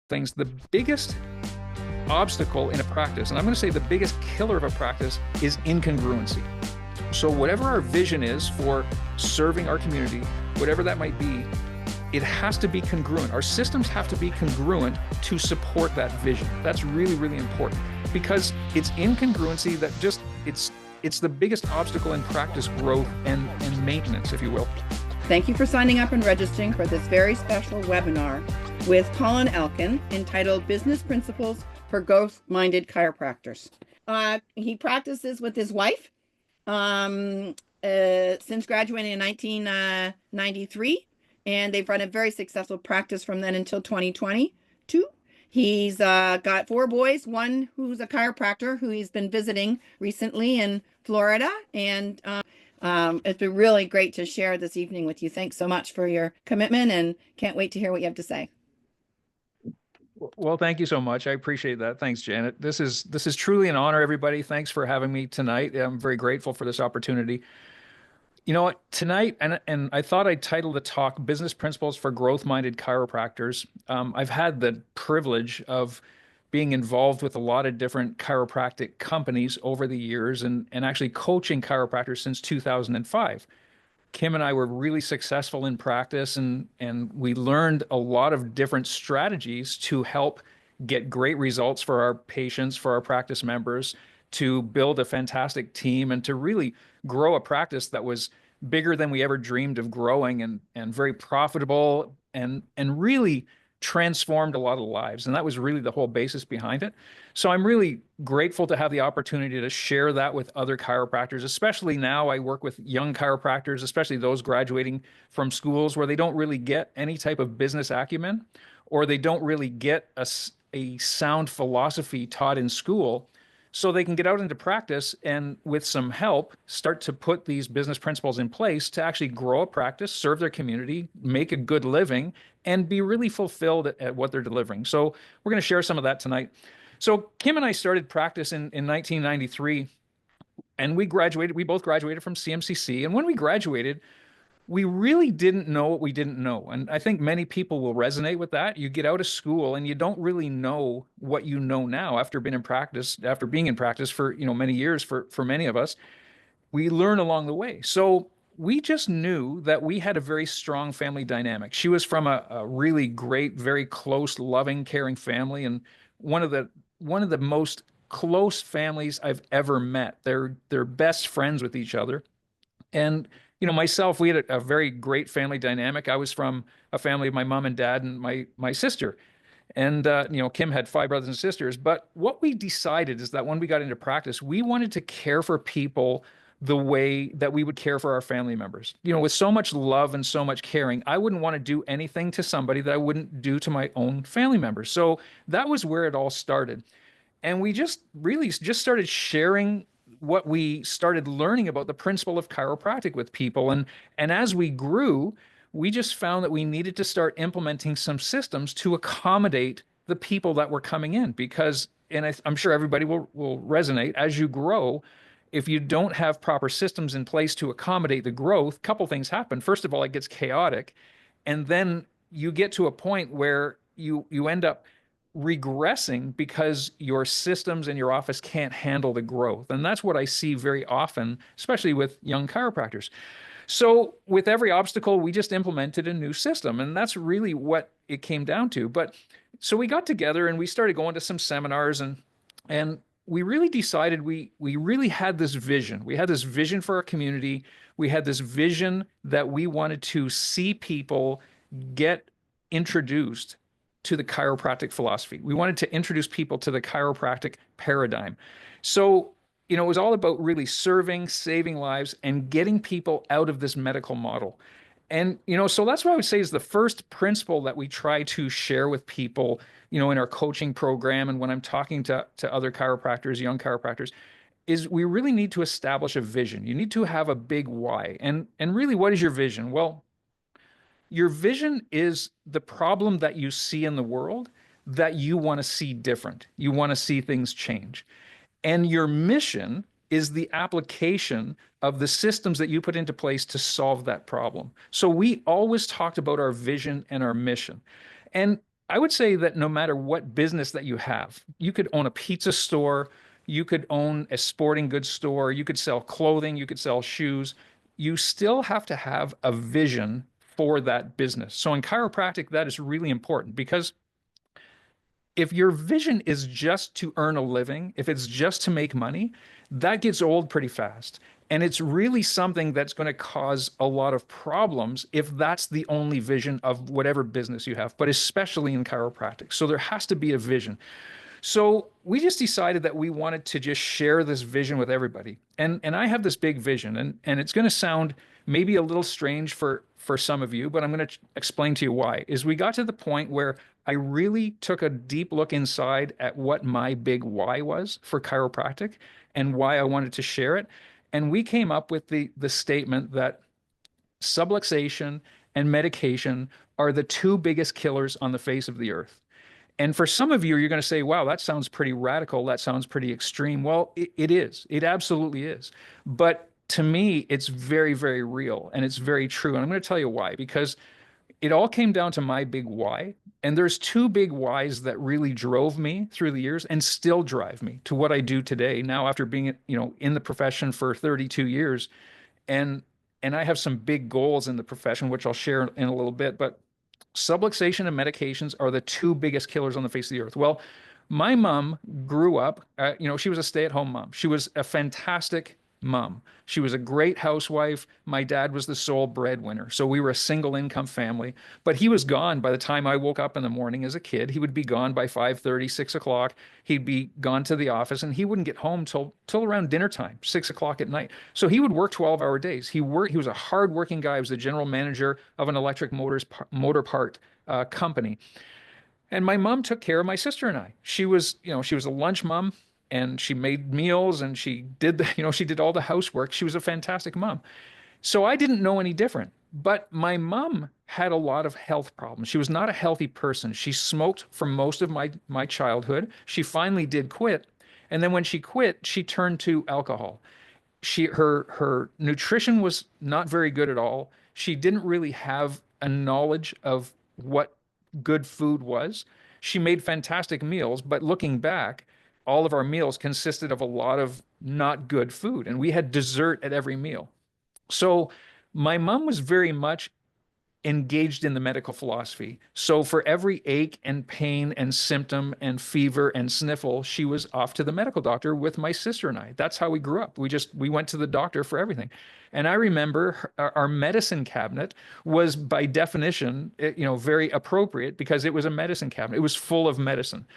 things. The biggest obstacle in a practice, and I'm going to say the biggest killer of a practice, is incongruency. So whatever our vision is for serving our community, whatever that might be, it has to be congruent. Our systems have to be congruent to support that vision. That's really, really important, because it's incongruency that just it's the biggest obstacle in practice growth and maintenance, if you will. Thank you for signing up and registering for this very special webinar with Colin Elkin entitled Business Principles for Growth-Minded Chiropractors. He practices with his wife since graduating in 1993, and they've run a very successful practice from then until 2022. He's got 4 boys, one who's a chiropractor who he's been visiting recently in Florida, and it's been really great to share this evening with you. Thanks so much for your commitment, and can't wait to hear what you have to say. Well, thank you so much. I appreciate that. Thanks, Janet. This is truly an honor, everybody. Thanks for having me tonight. I'm very grateful for this opportunity. You know what, tonight, and I thought I'd title the talk Business Principles for Growth-Minded Chiropractors. I've had the privilege of being involved with a lot of different chiropractic companies over the years, and actually coaching chiropractors since 2005. Kim and I were really successful in practice, and we learned a lot of different strategies to help get great results for our patients, for our practice members, to build a fantastic team, and to really grow a practice that was bigger than we ever dreamed of growing, and very profitable, and really transformed a lot of lives. And that was really the whole basis behind it. So I'm really grateful to have the opportunity to share that with other chiropractors, especially now I work with young chiropractors, especially those graduating from schools where they don't really get any type of business acumen, or they don't really get a sound philosophy taught in school. So they can get out into practice and, with some help, start to put these business principles in place to actually grow a practice, serve their community, make a good living, and be really fulfilled at what they're delivering. So we're going to share some of that tonight. So Kim and I started practice in 1993, and we both graduated from CMCC. And when we graduated, we really didn't know what we didn't know. And I think many people will resonate with that. You get out of school and you don't really know what you know now after being in practice for, many years for many of us. We learn along the way. So we just knew that we had a very strong family dynamic. She was from a really great, very close, loving, caring family, and one of the most close families I've ever met. They're best friends with each other. And myself, we had a very great family dynamic. I was from a family of my mom and dad and my sister. And, Kim had 5 brothers and sisters. But what we decided is that when we got into practice, we wanted to care for people the way that we would care for our family members. With so much love and so much caring, I wouldn't want to do anything to somebody that I wouldn't do to my own family members. So that was where it all started. And we just really just started sharing what we started learning about the principle of chiropractic with people. And as we grew, we just found that we needed to start implementing some systems to accommodate the people that were coming in. Because, and I'm sure everybody will resonate, as you grow, if you don't have proper systems in place to accommodate the growth, a couple things happen. First of all, it gets chaotic. And then you get to a point where you end up regressing because your systems and your office can't handle the growth. And that's what I see very often, especially with young chiropractors. So with every obstacle, we just implemented a new system. And that's really what it came down to. But so we got together and we started going to some seminars, and we really decided we really had this vision. We had this vision for our community. We had this vision that we wanted to see people get introduced to the chiropractic philosophy. We wanted to introduce people to the chiropractic paradigm. So, it was all about really serving, saving lives, and getting people out of this medical model. And, so that's what I would say is the first principle that we try to share with people, in our coaching program. And when I'm talking to other chiropractors, young chiropractors, is we really need to establish a vision. You need to have a big why. And really, what is your vision? Well, your vision is the problem that you see in the world that you want to see different. You want to see things change. And your mission is the application of the systems that you put into place to solve that problem. So we always talked about our vision and our mission. And I would say that no matter what business that you have, you could own a pizza store, you could own a sporting goods store, you could sell clothing, you could sell shoes. You still have to have a vision for that business. So in chiropractic, that is really important because if your vision is just to earn a living, if it's just to make money, that gets old pretty fast. And it's really something that's going to cause a lot of problems if that's the only vision of whatever business you have, but especially in chiropractic. So there has to be a vision. So we just decided that we wanted to just share this vision with everybody. And I have this big vision, and it's going to sound maybe a little strange for some of you, but I'm going to explain to you why. Is we got to the point where I really took a deep look inside at what my big why was for chiropractic and why I wanted to share it. And we came up with the statement that subluxation and medication are the two biggest killers on the face of the earth. And for some of you, you're going to say, wow, that sounds pretty radical. That sounds pretty extreme. Well, it is. It absolutely is. But to me, it's very, very real and it's very true. And I'm going to tell you why, because it all came down to my big why. And there's two big whys that really drove me through the years and still drive me to what I do today. Now, after being, in the profession for 32 years, and and I have some big goals in the profession, which I'll share in a little bit. But subluxation and medications are the two biggest killers on the face of the earth. Well, my mom grew up, she was a stay-at-home mom. She was a fantastic mom. She was a great housewife. My dad was the sole breadwinner. So we were a single income family, but he was gone by the time I woke up in the morning as a kid. He would be gone by 5:30, 6 o'clock. He'd be gone to the office and he wouldn't get home till around dinner time, 6 o'clock at night. So he would work 12-hour days. He was a hardworking guy. He was the general manager of an electric motor part company. And my mom took care of my sister and I. She was a lunch mom and she made meals and she did all the housework. She was a fantastic mom. So I didn't know any different. But my mom had a lot of health problems. She was not a healthy person. She smoked for most of my childhood. She finally did quit. And then when she quit, she turned to alcohol. Her nutrition was not very good at all. She didn't really have a knowledge of what good food was. She made fantastic meals, but looking back, all of our meals consisted of a lot of not good food, and we had dessert at every meal. So my mom was very much engaged in the medical philosophy. So for every ache and pain and symptom and fever and sniffle, she was off to the medical doctor with my sister and I. That's how we grew up. We went to the doctor for everything. And I remember our medicine cabinet was by definition, very appropriate because it was a medicine cabinet. It was full of medicine.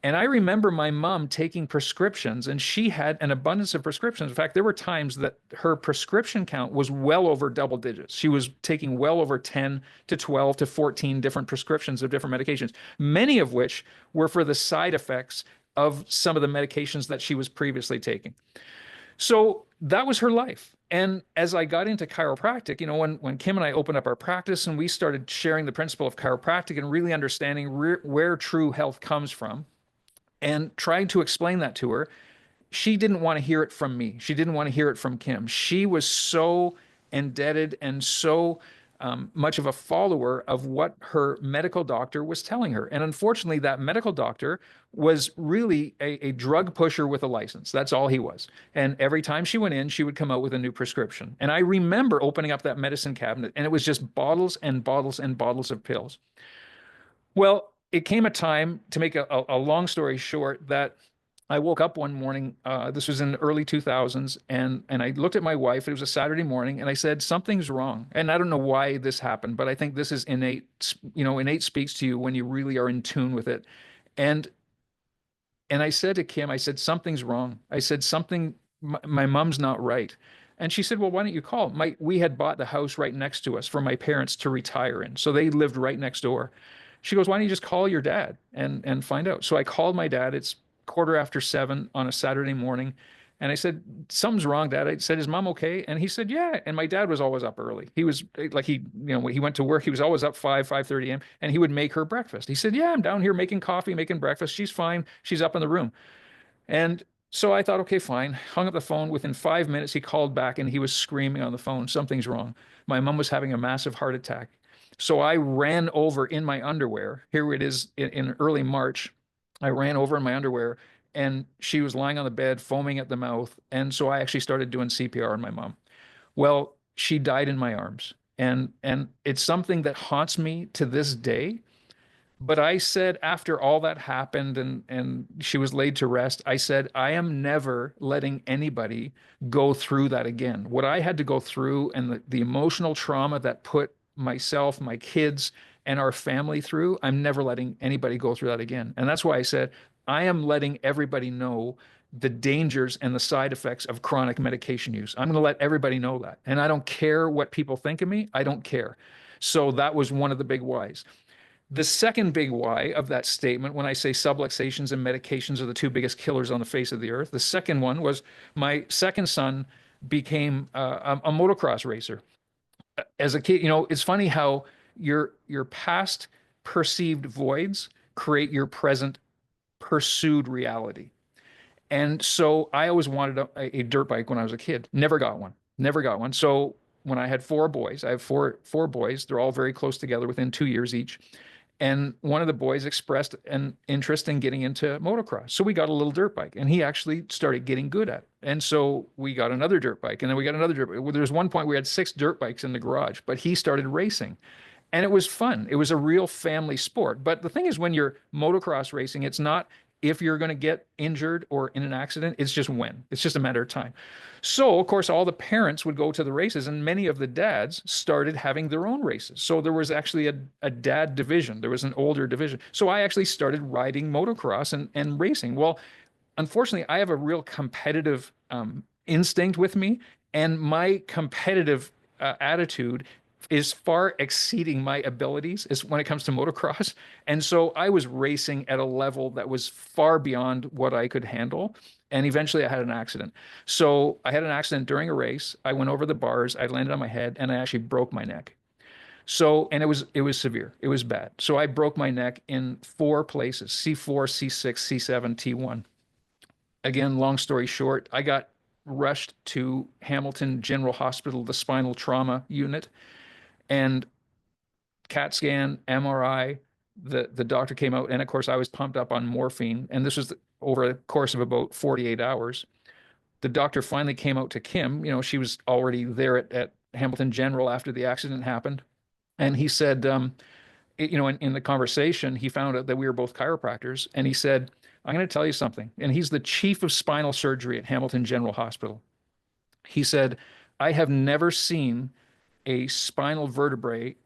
And I remember my mom taking prescriptions, and she had an abundance of prescriptions. In fact, there were times that her prescription count was well over double digits. She was taking well over 10 to 12 to 14 different prescriptions of different medications, many of which were for the side effects of some of the medications that she was previously taking. So that was her life. And as I got into chiropractic, when Kim and I opened up our practice and we started sharing the principle of chiropractic and really understanding where true health comes from, and trying to explain that to her, she didn't want to hear it from me. She didn't want to hear it from Kim. She was so indebted and so much of a follower of what her medical doctor was telling her. And unfortunately, that medical doctor was really a drug pusher with a license. That's all he was. And every time she went in, she would come out with a new prescription. And I remember opening up that medicine cabinet, and it was just bottles and bottles and bottles of pills. Well, it came a time, to make a long story short, that I woke up one morning. This was in the early 2000s, and I looked at my wife. It was a Saturday morning, and I said, "Something's wrong." And I don't know why this happened, but I think this is innate. Innate speaks to you when you really are in tune with it. And and I said to Kim, I said, "Something's wrong." I said, "Something. My mom's not right." And she said, "Well, why don't you call?" We had bought the house right next to us for my parents to retire in, so they lived right next door. She goes, "Why don't you just call your dad and find out?" So I called my dad. It's quarter after 7 on a Saturday morning. And I said, "Something's wrong, Dad." I said, "Is mom okay?" And he said, "Yeah." And my dad was always up early. He was like, when he went to work, he was always up 5:30 a.m. and he would make her breakfast. He said, "Yeah, I'm down here making coffee, making breakfast. She's fine. She's up in the room." And so I thought, okay, fine. Hung up the phone. Within 5 minutes, he called back and he was screaming on the phone, "Something's wrong. My mom was having a massive heart attack." So I ran over in my underwear. Here it is in early March. I ran over in my underwear and she was lying on the bed, foaming at the mouth. And so I actually started doing CPR on my mom. Well, she died in my arms. And it's something that haunts me to this day. But I said after all that happened and she was laid to rest, I said, I am never letting anybody go through that again. What I had to go through and the emotional trauma that put myself, my kids, and our family through, I'm never letting anybody go through that again. And that's why I said, I am letting everybody know the dangers and the side effects of chronic medication use. I'm going to let everybody know that. And I don't care what people think of me. I don't care. So that was one of the big whys. The second big why of that statement, when I say subluxations and medications are the two biggest killers on the face of the earth, the second one was my second son became a motocross racer. As a kid, it's funny how your past perceived voids create your present pursued reality. And so I always wanted a dirt bike when I was a kid. Never got one. Never got one. So when I had four boys, I have four boys. They're all very close together within 2 years each. And one of the boys expressed an interest in getting into motocross. So we got a little dirt bike and he actually started getting good at it. And so we got another dirt bike and then we got another dirt bike. Well, there was one point we had 6 dirt bikes in the garage, but he started racing and it was fun. It was a real family sport. But the thing is, when you're motocross racing, it's not if you're going to get injured or in an accident, it's just when. It's just a matter of time. So, of course, all the parents would go to the races, and many of the dads started having their own races. So there was actually a dad division. There was an older division. So I actually started riding motocross and racing. Well, unfortunately, I have a real competitive instinct with me, and my competitive attitude is far exceeding my abilities is when it comes to motocross. And so I was racing at a level that was far beyond what I could handle. And eventually I had an accident. So I had an accident during a race. I went over the bars, I landed on my head, and I actually broke my neck. So, and it was severe. It was bad. So I broke my neck in 4 places: C4, C6, C7, T1. Again, long story short, I got rushed to Hamilton General Hospital, the spinal trauma unit, and CAT scan, MRI. The doctor came out, and of course, I was pumped up on morphine, and this was over a course of about 48 hours. The doctor finally came out to Kim. She was already there at Hamilton General after the accident happened, and he said, in the conversation, he found out that we were both chiropractors, and he said, "I'm going to tell you something." And he's the chief of spinal surgery at Hamilton General Hospital. He said, "I have never seen a spinal vertebrae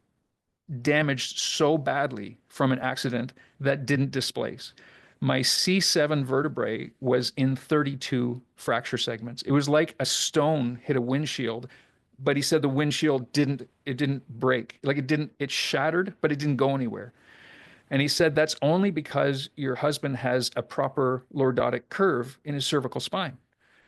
damaged so badly from an accident that didn't displace. My C7 vertebrae was in 32 fracture segments. It was like a stone hit a windshield, but he said the windshield didn't break. Like it shattered, but it didn't go anywhere. And he said that's only because your husband has a proper lordotic curve in his cervical spine.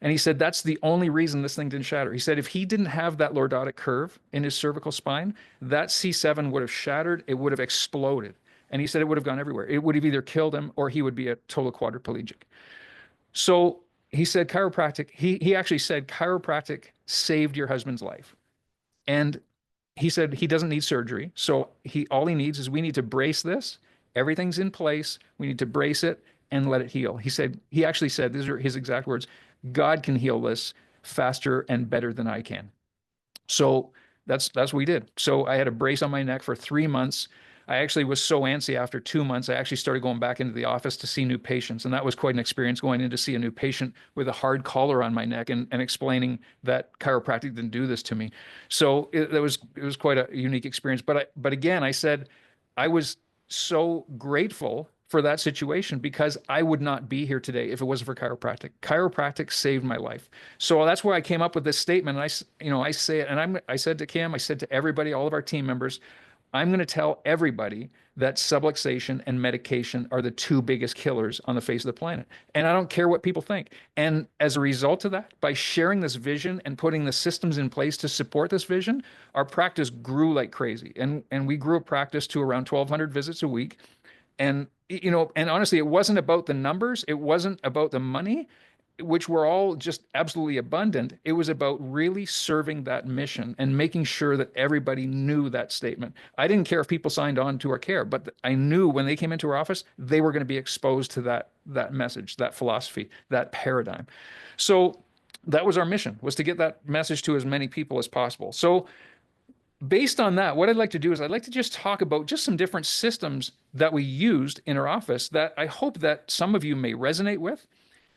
And he said that's the only reason this thing didn't shatter. He said if he didn't have that lordotic curve in his cervical spine, that C7 would have shattered, it would have exploded. And he said it would have gone everywhere. It would have either killed him or he would be a total quadriplegic. So he said chiropractic, he actually said chiropractic saved your husband's life. And he said he doesn't need surgery. So all he needs is we need to brace this. Everything's in place. We need to brace it and let it heal. He actually said, these are his exact words, God can heal this faster and better than I can. So that's what we did. So I had a brace on my neck for 3 months. I actually was so antsy after 2 months, I actually started going back into the office to see new patients. And that was quite an experience going in to see a new patient with a hard collar on my neck and explaining that chiropractic didn't do this to me. So it was quite a unique experience. But again, I said I was so grateful for that situation because I would not be here today if it wasn't for chiropractic. Chiropractic saved my life. So that's where I came up with this statement. And I say it, and I said to Kim, I said to everybody, all of our team members, I'm going to tell everybody that subluxation and medication are the two biggest killers on the face of the planet. And I don't care what people think. And as a result of that, by sharing this vision and putting the systems in place to support this vision, our practice grew like crazy. And we grew a practice to around 1,200 visits a week. And honestly, it wasn't about the numbers. It wasn't about the money. which were all just absolutely abundant. It was about really serving that mission and making sure that everybody knew that statement. I didn't care if people signed on to our care, but I knew when they came into our office, they were going to be exposed to that message, that philosophy, that paradigm. So that was our mission, was to get that message to as many people as possible. So based on that, what I'd like to do is I'd like to just talk about just some different systems that we used in our office that I hope that some of you may resonate with,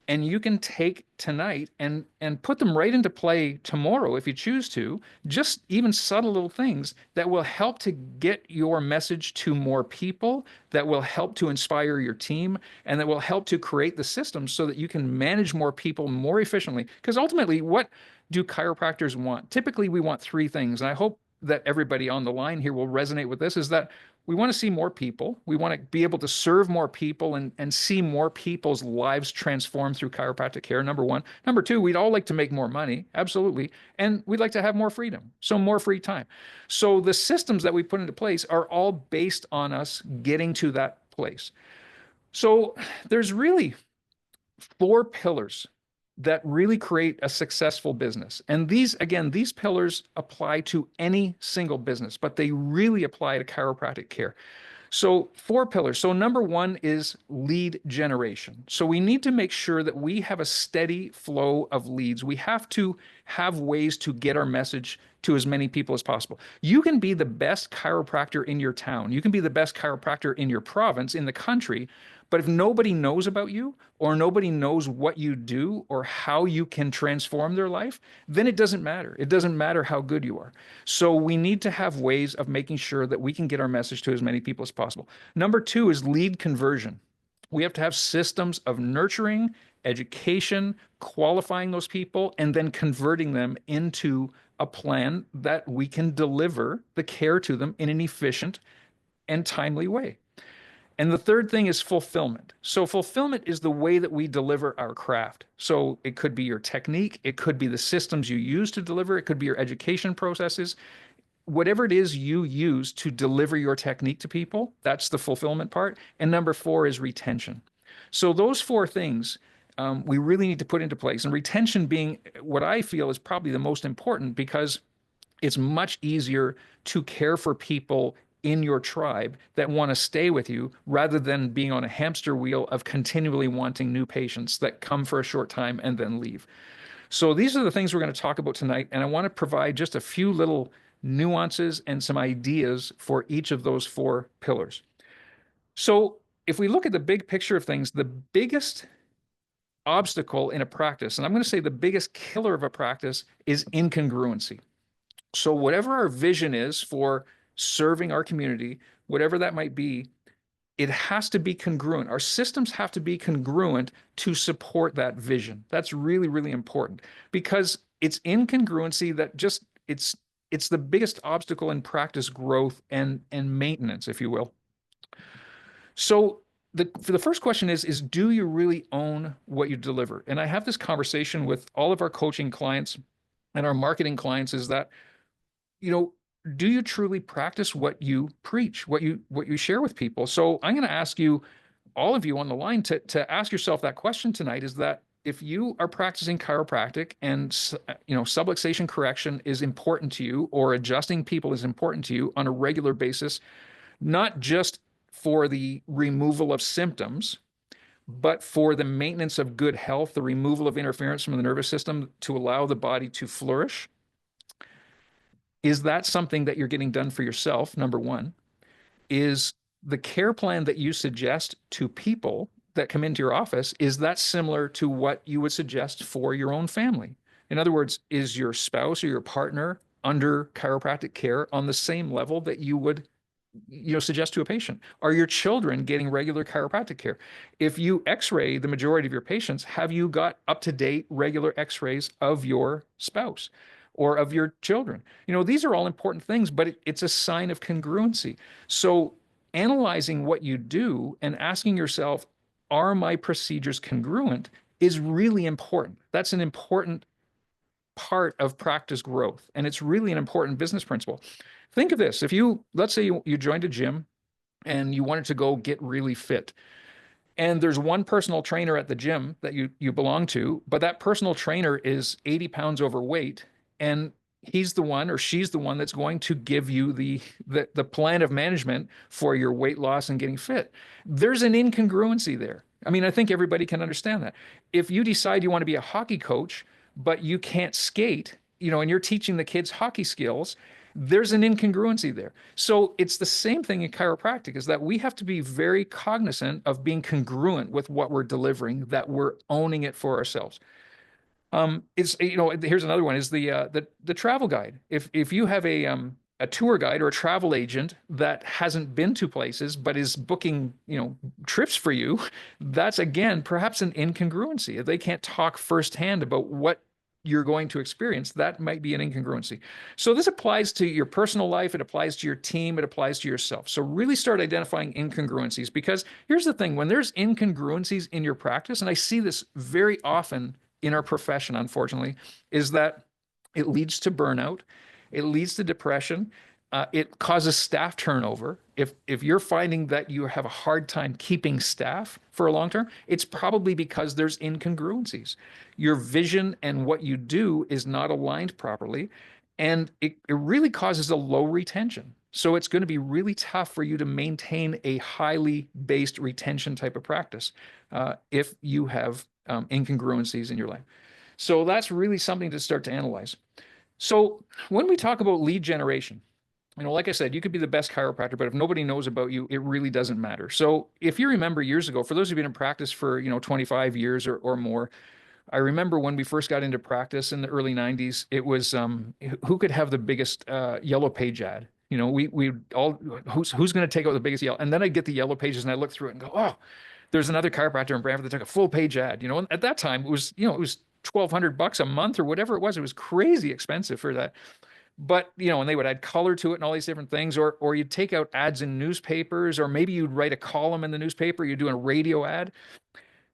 and you can take tonight and put them right into play tomorrow if you choose to. Just even subtle little things that will help to get your message to more people, that will help to inspire your team, and that will help to create the systems so that you can manage more people more efficiently. Because ultimately, what do chiropractors want? Typically, we want three things, and I hope that everybody on the line here will resonate with this, is that we want to see more people. We want to be able to serve more people and see more people's lives transformed through chiropractic care, number one. Number two, we'd all like to make more money, absolutely. And we'd like to have more freedom, so more free time. So the systems that we put into place are all based on us getting to that place. So there's really four pillars that really create a successful business. And these, again, these pillars apply to any single business, but they really apply to chiropractic care. So, four pillars. So, number one is lead generation. So, we need to make sure that we have a steady flow of leads. We have to have ways to get our message to as many people as possible. You can be the best chiropractor in your town, you can be the best chiropractor in your province, in the country. But if nobody knows about you, or nobody knows what you do or how you can transform their life, then it doesn't matter. It doesn't matter how good you are. So we need to have ways of making sure that we can get our message to as many people as possible. Number two is lead conversion. We have to have systems of nurturing, education, qualifying those people, and then converting them into a plan that we can deliver the care to them in an efficient and timely way. And the third thing is fulfillment. So, fulfillment is the way that we deliver our craft. So, it could be your technique, it could be the systems you use to deliver, it could be your education processes. Whatever it is you use to deliver your technique to people, that's the fulfillment part. And number four is retention. So, those four things we really need to put into place. And retention being what I feel is probably the most important, because it's much easier to care for people in your tribe that want to stay with you rather than being on a hamster wheel of continually wanting new patients that come for a short time and then leave. So these are the things we're going to talk about tonight. And I want to provide just a few little nuances and some ideas for each of those four pillars. So if we look at the big picture of things, the biggest obstacle in a practice, and I'm going to say the biggest killer of a practice, is incongruency. So whatever our vision is for serving our community, whatever that might be, it has to be congruent. Our systems have to be congruent to support that vision. That's really, really important, because it's incongruency that just it's the biggest obstacle in practice growth and maintenance, if you will. So for the first question is do you really own what you deliver? And I have this conversation with all of our coaching clients and our marketing clients, is that, you know, do you truly practice what you preach, what you share with people? So I'm going to ask you, all of you on the line, to ask yourself that question tonight, is that if you are practicing chiropractic and subluxation correction is important to you, or adjusting people is important to you on a regular basis, not just for the removal of symptoms, but for the maintenance of good health, the removal of interference from the nervous system to allow the body to flourish, is that something that you're getting done for yourself? Number one. Is the care plan that you suggest to people that come into your office, is that similar to what you would suggest for your own family? In other words, is your spouse or your partner under chiropractic care on the same level that you would suggest to a patient? Are your children getting regular chiropractic care? If you x-ray the majority of your patients, have you got up-to-date regular x-rays of your spouse or of your children? These are all important things, but it's a sign of congruency. So analyzing what you do and asking yourself, are my procedures congruent, is really important. That's an important part of practice growth, and it's really an important business principle. Think of this. If let's say you joined a gym and you wanted to go get really fit, And there's one personal trainer at the gym that you belong to, but that personal trainer is 80 pounds overweight, and he's the one or she's the one that's going to give you the plan of management for your weight loss and getting fit. There's an incongruency there. I mean, I think everybody can understand that. If you decide you want to be a hockey coach, but you can't skate, and you're teaching the kids hockey skills, there's an incongruency there. So it's the same thing in chiropractic, is that we have to be very cognizant of being congruent with what we're delivering, that we're owning it for ourselves. It's here's another one, is the travel guide. If you have a tour guide or a travel agent that hasn't been to places but is booking, trips for you, that's again perhaps an incongruency. If they can't talk firsthand about what you're going to experience, that might be an incongruency. So this applies to your personal life, it applies to your team, it applies to yourself. So really start identifying incongruencies, because here's the thing, when there's incongruencies in your practice, and I see this very often in our profession, unfortunately, is that it leads to burnout, it leads to depression, it causes staff turnover. If you're finding that you have a hard time keeping staff for a long term, it's probably because there's incongruencies. Your vision and what you do is not aligned properly, and it really causes a low retention. So it's going to be really tough for you to maintain a highly based retention type of practice if you have incongruencies in your life. So that's really something to start to analyze. So when we talk about lead generation, like I said, you could be the best chiropractor, but if nobody knows about you, it really doesn't matter. So if you remember years ago, for those who've been in practice for, 25 years or more, I remember when we first got into practice in the early 90s, it was who could have the biggest yellow page ad? We all, who's going to take out the biggest yellow? And then I'd get the yellow pages and I look through it and go, oh, there's another chiropractor in Brantford that took a full page ad. And at that time it was $1,200 a month or whatever it was. It was crazy expensive for that. But and they would add color to it and all these different things, or you'd take out ads in newspapers, or maybe you'd write a column in the newspaper, you're doing a radio ad.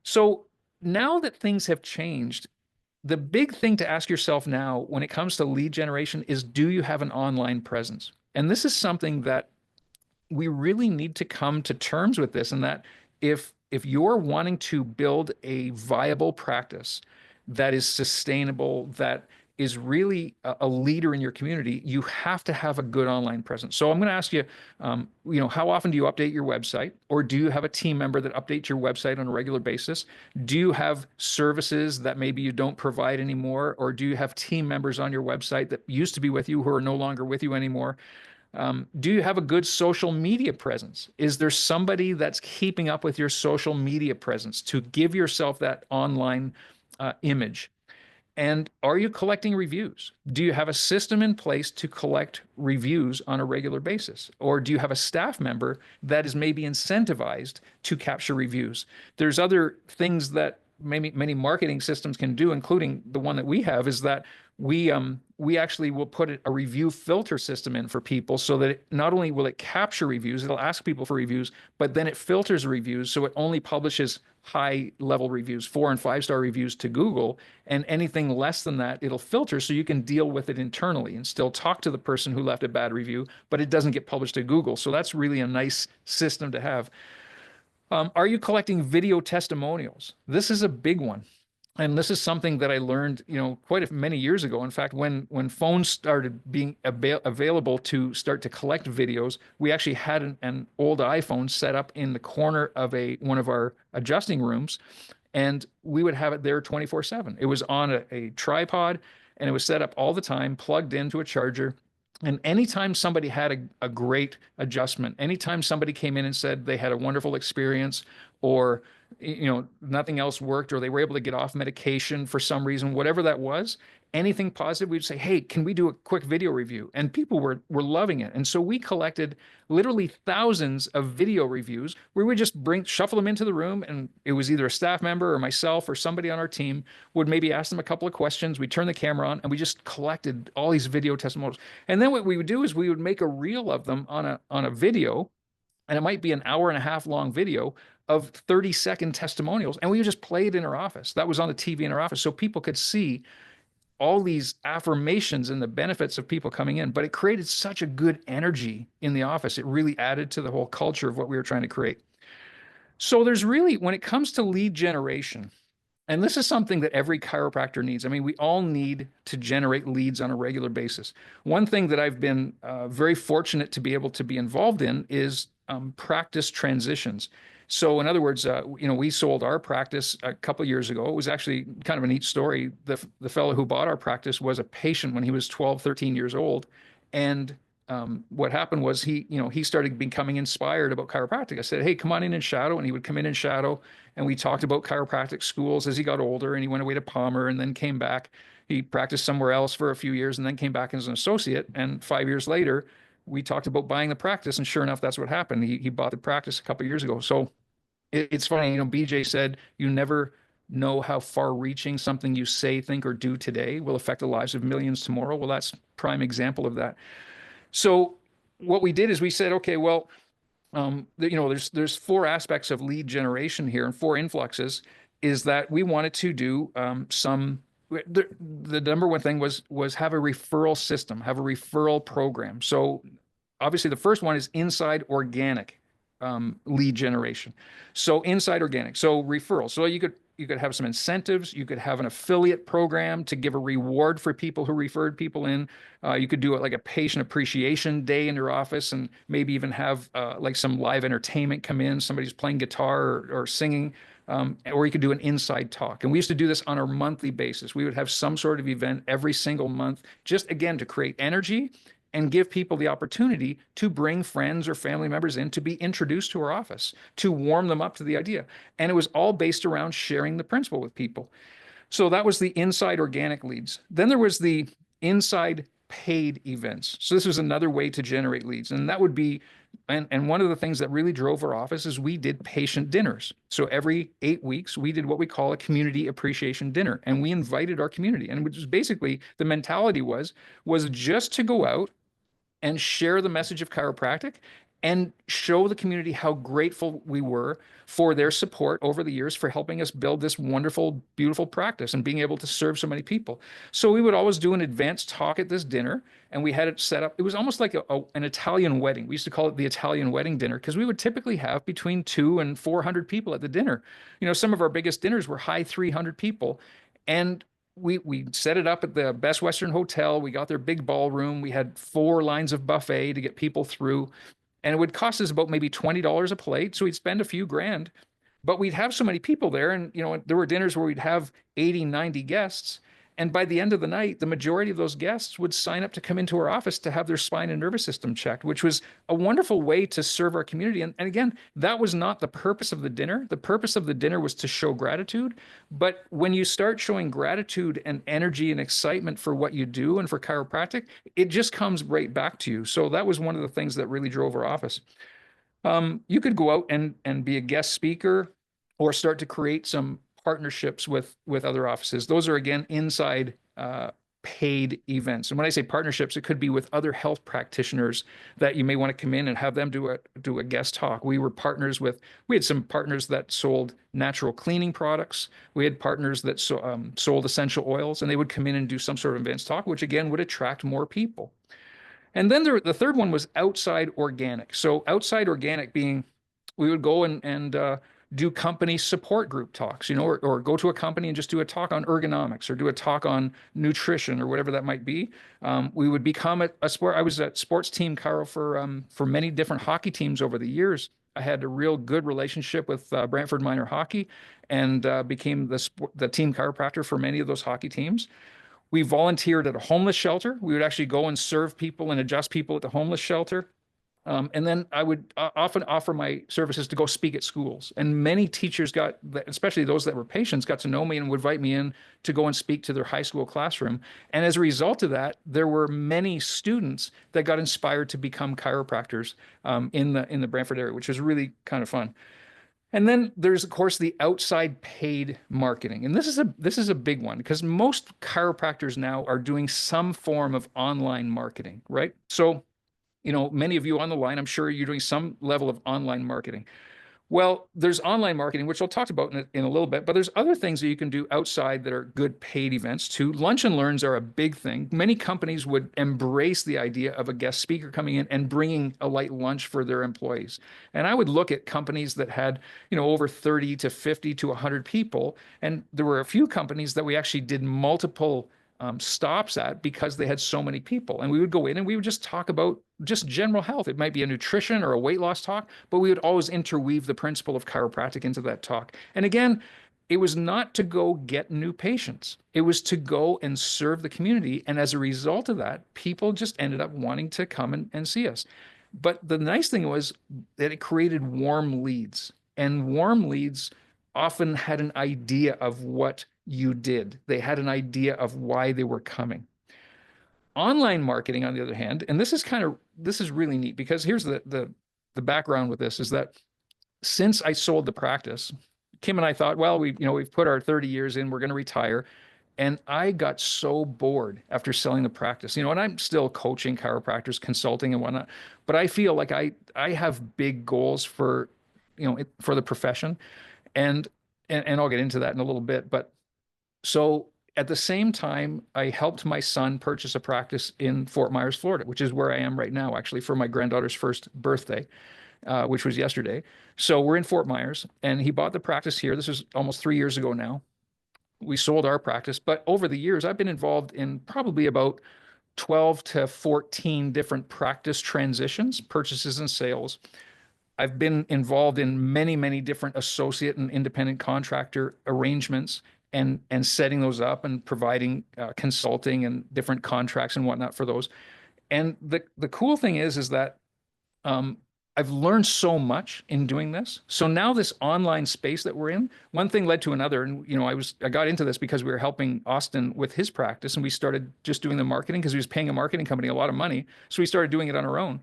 So now that things have changed, the big thing to ask yourself now when it comes to lead generation is, do you have an online presence? And this is something that we really need to come to terms with this, and that if you're wanting to build a viable practice that is sustainable, that is really a leader in your community, you have to have a good online presence. So I'm going to ask you, how often do you update your website? Or do you have a team member that updates your website on a regular basis? Do you have services that maybe you don't provide anymore? Or do you have team members on your website that used to be with you who are no longer with you anymore? Do you have a good social media presence? Is there somebody that's keeping up with your social media presence to give yourself that online image? And are you collecting reviews? Do you have a system in place to collect reviews on a regular basis? Or do you have a staff member that is maybe incentivized to capture reviews? There's other things that many marketing systems can do, including the one that we have, is that we actually will put a review filter system in for people, so that not only will it capture reviews, it'll ask people for reviews, but then it filters reviews, so it only publishes high level reviews, 4 and 5 star reviews to Google, and anything less than that it'll filter, so you can deal with it internally and still talk to the person who left a bad review, but it doesn't get published to Google. So that's really a nice system to have. Are you collecting video testimonials? This is a big one. And this is something that I learned, many years ago. In fact, when phones started being available to start to collect videos, we actually had an old iPhone set up in the corner of one of our adjusting rooms, and we would have it there 24/7. It was on a tripod, and it was set up all the time, plugged into a charger. And anytime somebody had a great adjustment, anytime somebody came in and said they had a wonderful experience, or nothing else worked, or they were able to get off medication for some reason, whatever that was, anything positive, we'd say, hey, can we do a quick video review? And people were loving it. And so we collected literally thousands of video reviews where we just shuffle them into the room, and it was either a staff member or myself or somebody on our team would maybe ask them a couple of questions. We'd turn the camera on, and we just collected all these video testimonials. And then what we would do is we would make a reel of them on a video, and it might be an hour and a half long video of 30-second testimonials, and we would just play it in our office. That was on the TV in our office, so people could see all these affirmations and the benefits of people coming in. But it created such a good energy in the office. It really added to the whole culture of what we were trying to create. So there's really, when it comes to lead generation, and this is something that every chiropractor needs. I mean, we all need to generate leads on a regular basis. One thing that I've been very fortunate to be able to be involved in is practice transitions. So, in other words, we sold our practice a couple of years ago. It was actually kind of a neat story. The fellow who bought our practice was a patient when he was 12, 13 years old. And what happened was he started becoming inspired about chiropractic. I said, "Hey, come on in and shadow." And he would come in and shadow. And we talked about chiropractic schools as he got older, and he went away to Palmer and then came back. He practiced somewhere else for a few years and then came back as an associate. And 5 years later, we talked about buying the practice. And sure enough, that's what happened. He bought the practice a couple of years ago. So it's funny, BJ said, you never know how far reaching something you say, think, or do today will affect the lives of millions tomorrow. Well, that's prime example of that. So what we did is we said, okay, well, there's four aspects of lead generation here and four influxes. Is that we wanted to do some. The number one thing was have a referral system, have a referral program. So obviously the first one is inside organic lead generation. So inside organic, so referral. So you could have some incentives. You could have an affiliate program to give a reward for people who referred people in. You could do it like a patient appreciation day in your office, and maybe even have like some live entertainment come in. Somebody's playing guitar or singing. Or you could do an inside talk. And we used to do this on a monthly basis. We would have some sort of event every single month, just again to create energy and give people the opportunity to bring friends or family members in to be introduced to our office, to warm them up to the idea. And it was all based around sharing the principle with people. So that was the inside organic leads. Then there was the inside paid events. So this was another way to generate leads. And that would be, and one of the things that really drove our office is we did patient dinners. So every 8 weeks, we did what we call a community appreciation dinner. And we invited our community. And which was basically the mentality was just to go out and share the message of chiropractic and show the community how grateful we were for their support over the years for helping us build this wonderful, beautiful practice and being able to serve so many people. So we would always do an advanced talk at this dinner, and we had it set up. It was almost like an Italian wedding. We used to call it the Italian wedding dinner because we would typically have between 200 and 400 people at the dinner. Some of our biggest dinners were high 300 people. And we set it up at the Best Western Hotel. We got their big ballroom. We had 4 lines of buffet to get people through, and it would cost us about maybe $20 a plate. So we'd spend a few grand, but we'd have so many people there. And, there were dinners where we'd have 80, 90 guests. And by the end of the night, the majority of those guests would sign up to come into our office to have their spine and nervous system checked, which was a wonderful way to serve our community. And again, that was not the purpose of the dinner. The purpose of the dinner was to show gratitude. But when you start showing gratitude and energy and excitement for what you do and for chiropractic, it just comes right back to you. So that was one of the things that really drove our office. You could go out and be a guest speaker or start to create some partnerships with other offices. Those are again inside paid events. And when I say partnerships, it could be with other health practitioners that you may want to come in and have them do a guest talk. We had some partners that sold natural cleaning products. We had partners that sold essential oils, and they would come in and do some sort of advanced talk, which again would attract more people. And then the third one was outside organic. So outside organic being we would go and do company support group talks, or go to a company and just do a talk on ergonomics or do a talk on nutrition or whatever that might be. We would become a sport. I was at sports team, Carl, for many different hockey teams over the years. I had a real good relationship with Brantford Minor Hockey and became the team chiropractor for many of those hockey teams. We volunteered at a homeless shelter. We would actually go and serve people and adjust people at the homeless shelter. And then I would often offer my services to go speak at schools. And many teachers especially those that were patients, got to know me and would invite me in to go and speak to their high school classroom. And as a result of that, there were many students that got inspired to become chiropractors in the Brantford area, which was really kind of fun. And then there's, of course, the outside paid marketing. And this is a big one because most chiropractors now are doing some form of online marketing, right? So, many of you on the line, I'm sure you're doing some level of online marketing. Well, there's online marketing, which I'll talk about in a little bit, but there's other things that you can do outside that are good paid events too. Lunch and learns are a big thing. Many companies would embrace the idea of a guest speaker coming in and bringing a light lunch for their employees. And I would look at companies that had, over 30 to 50 to 100 people. And there were a few companies that we actually did multiple stops at because they had so many people. And we would go in and we would just talk about just general health. It might be a nutrition or a weight loss talk, but we would always interweave the principle of chiropractic into that talk. And again, it was not to go get new patients. It was to go and serve the community. And as a result of that, people just ended up wanting to come and see us. But the nice thing was that it created warm leads. And warm leads often had an idea of what you did. They had an idea of why they were coming. Online marketing, on the other hand, and this is really neat because here's the background with this is that since I sold the practice, Kim and I thought, well, we've put our 30 years in, we're going to retire. And I got so bored after selling the practice, and I'm still coaching chiropractors, consulting and whatnot, but I feel like I have big goals for, for the profession. And I'll get into that in a little bit. But so at the same time, I helped my son purchase a practice in Fort Myers, Florida, which is where I am right now, actually, for my granddaughter's first birthday, which was yesterday. So we're in Fort Myers, and he bought the practice here. This is almost 3 years ago now. We sold our practice, but over the years, I've been involved in probably about 12 to 14 different practice transitions, purchases and sales. I've been involved in many, many different associate and independent contractor arrangements and setting those up and providing consulting and different contracts and whatnot for those. And the cool thing is that um, I've learned so much in doing this. So now this online space that we're in, one thing led to another. And I got into this because we were helping Austin with his practice, and we started just doing the marketing because he was paying a marketing company a lot of money. So we started doing it on our own,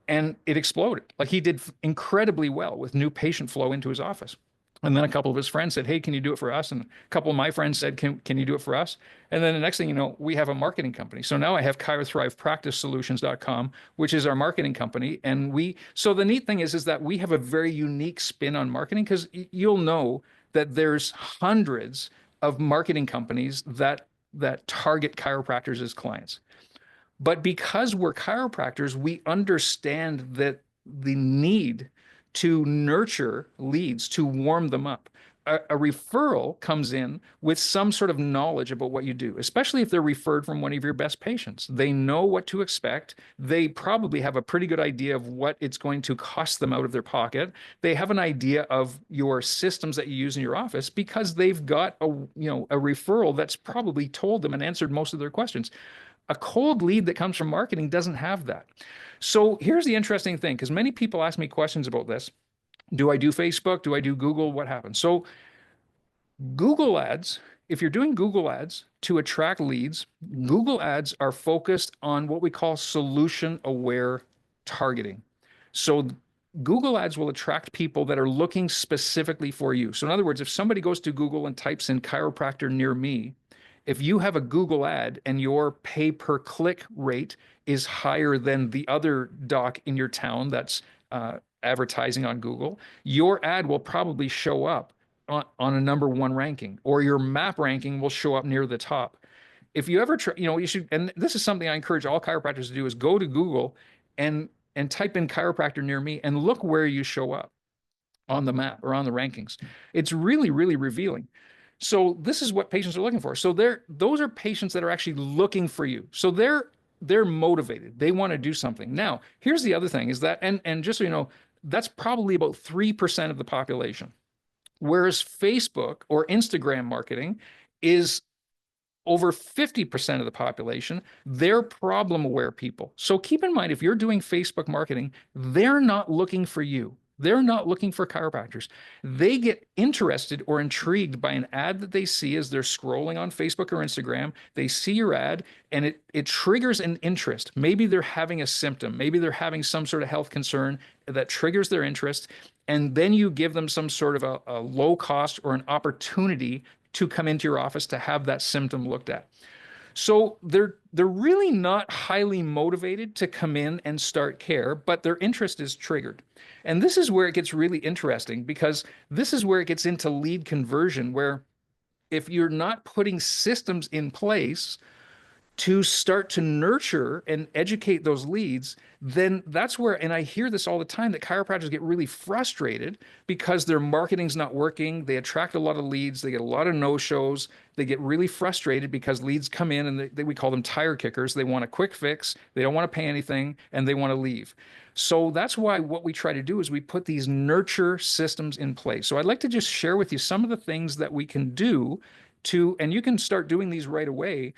and it exploded. Like he did incredibly well with new patient flow into his office. And then a couple of his friends said, "Hey, can you do it for us?" And a couple of my friends said, "Can you do it for us?" And then the next thing you know, we have a marketing company. So now I have ChiroThrivePracticeSolutions.com, which is our marketing company. And so the neat thing is that we have a very unique spin on marketing because you'll know that there's hundreds of marketing companies that target chiropractors as clients. But because we're chiropractors, we understand that the need to nurture leads, to warm them up. A referral comes in with some sort of knowledge about what you do, especially if they're referred from one of your best patients. They know what to expect. They probably have a pretty good idea of what it's going to cost them out of their pocket. They have an idea of your systems that you use in your office because they've got a referral that's probably told them and answered most of their questions. A cold lead that comes from marketing doesn't have that. So here's the interesting thing, because many people ask me questions about this. Do I do Facebook? Do I do Google? What happens? So Google ads, if you're doing Google ads to attract leads, Google ads are focused on what we call solution aware targeting. So Google ads will attract people that are looking specifically for you. So in other words, if somebody goes to Google and types in chiropractor near me, if you have a Google ad and your pay per click rate is higher than the other doc in your town that's advertising on Google, your ad will probably show up on a number one ranking, or your map ranking will show up near the top. If you ever try, you should, and this is something I encourage all chiropractors to do, is go to Google and type in chiropractor near me and look where you show up on the map or on the rankings. It's really, really revealing. So this is what patients are looking for. So those are patients that are actually looking for you. So they're motivated. They want to do something. Now, here's the other thing is that, and just so you know, that's probably about 3% of the population. Whereas Facebook or Instagram marketing is over 50% of the population. They're problem aware people. So keep in mind, if you're doing Facebook marketing, they're not looking for you. They're not looking for chiropractors. They get interested or intrigued by an ad that they see as they're scrolling on Facebook or Instagram. They see your ad and it triggers an interest. Maybe they're having a symptom. Maybe they're having some sort of health concern that triggers their interest. And then you give them some sort of a low cost or an opportunity to come into your office to have that symptom looked at. So they're really not highly motivated to come in and start care, but their interest is triggered. And this is where it gets really interesting because this is where it gets into lead conversion, where if you're not putting systems in place to start to nurture and educate those leads, then that's where, and I hear this all the time, that chiropractors get really frustrated because their marketing's not working. They attract a lot of leads, they get a lot of no-shows. They get really frustrated because leads come in and we call them tire kickers. They want a quick fix, they don't want to pay anything, and they want to leave. So that's why what we try to do is we put these nurture systems in place. So I'd like to just share with you some of the things that we can do to, and you can start doing these right away,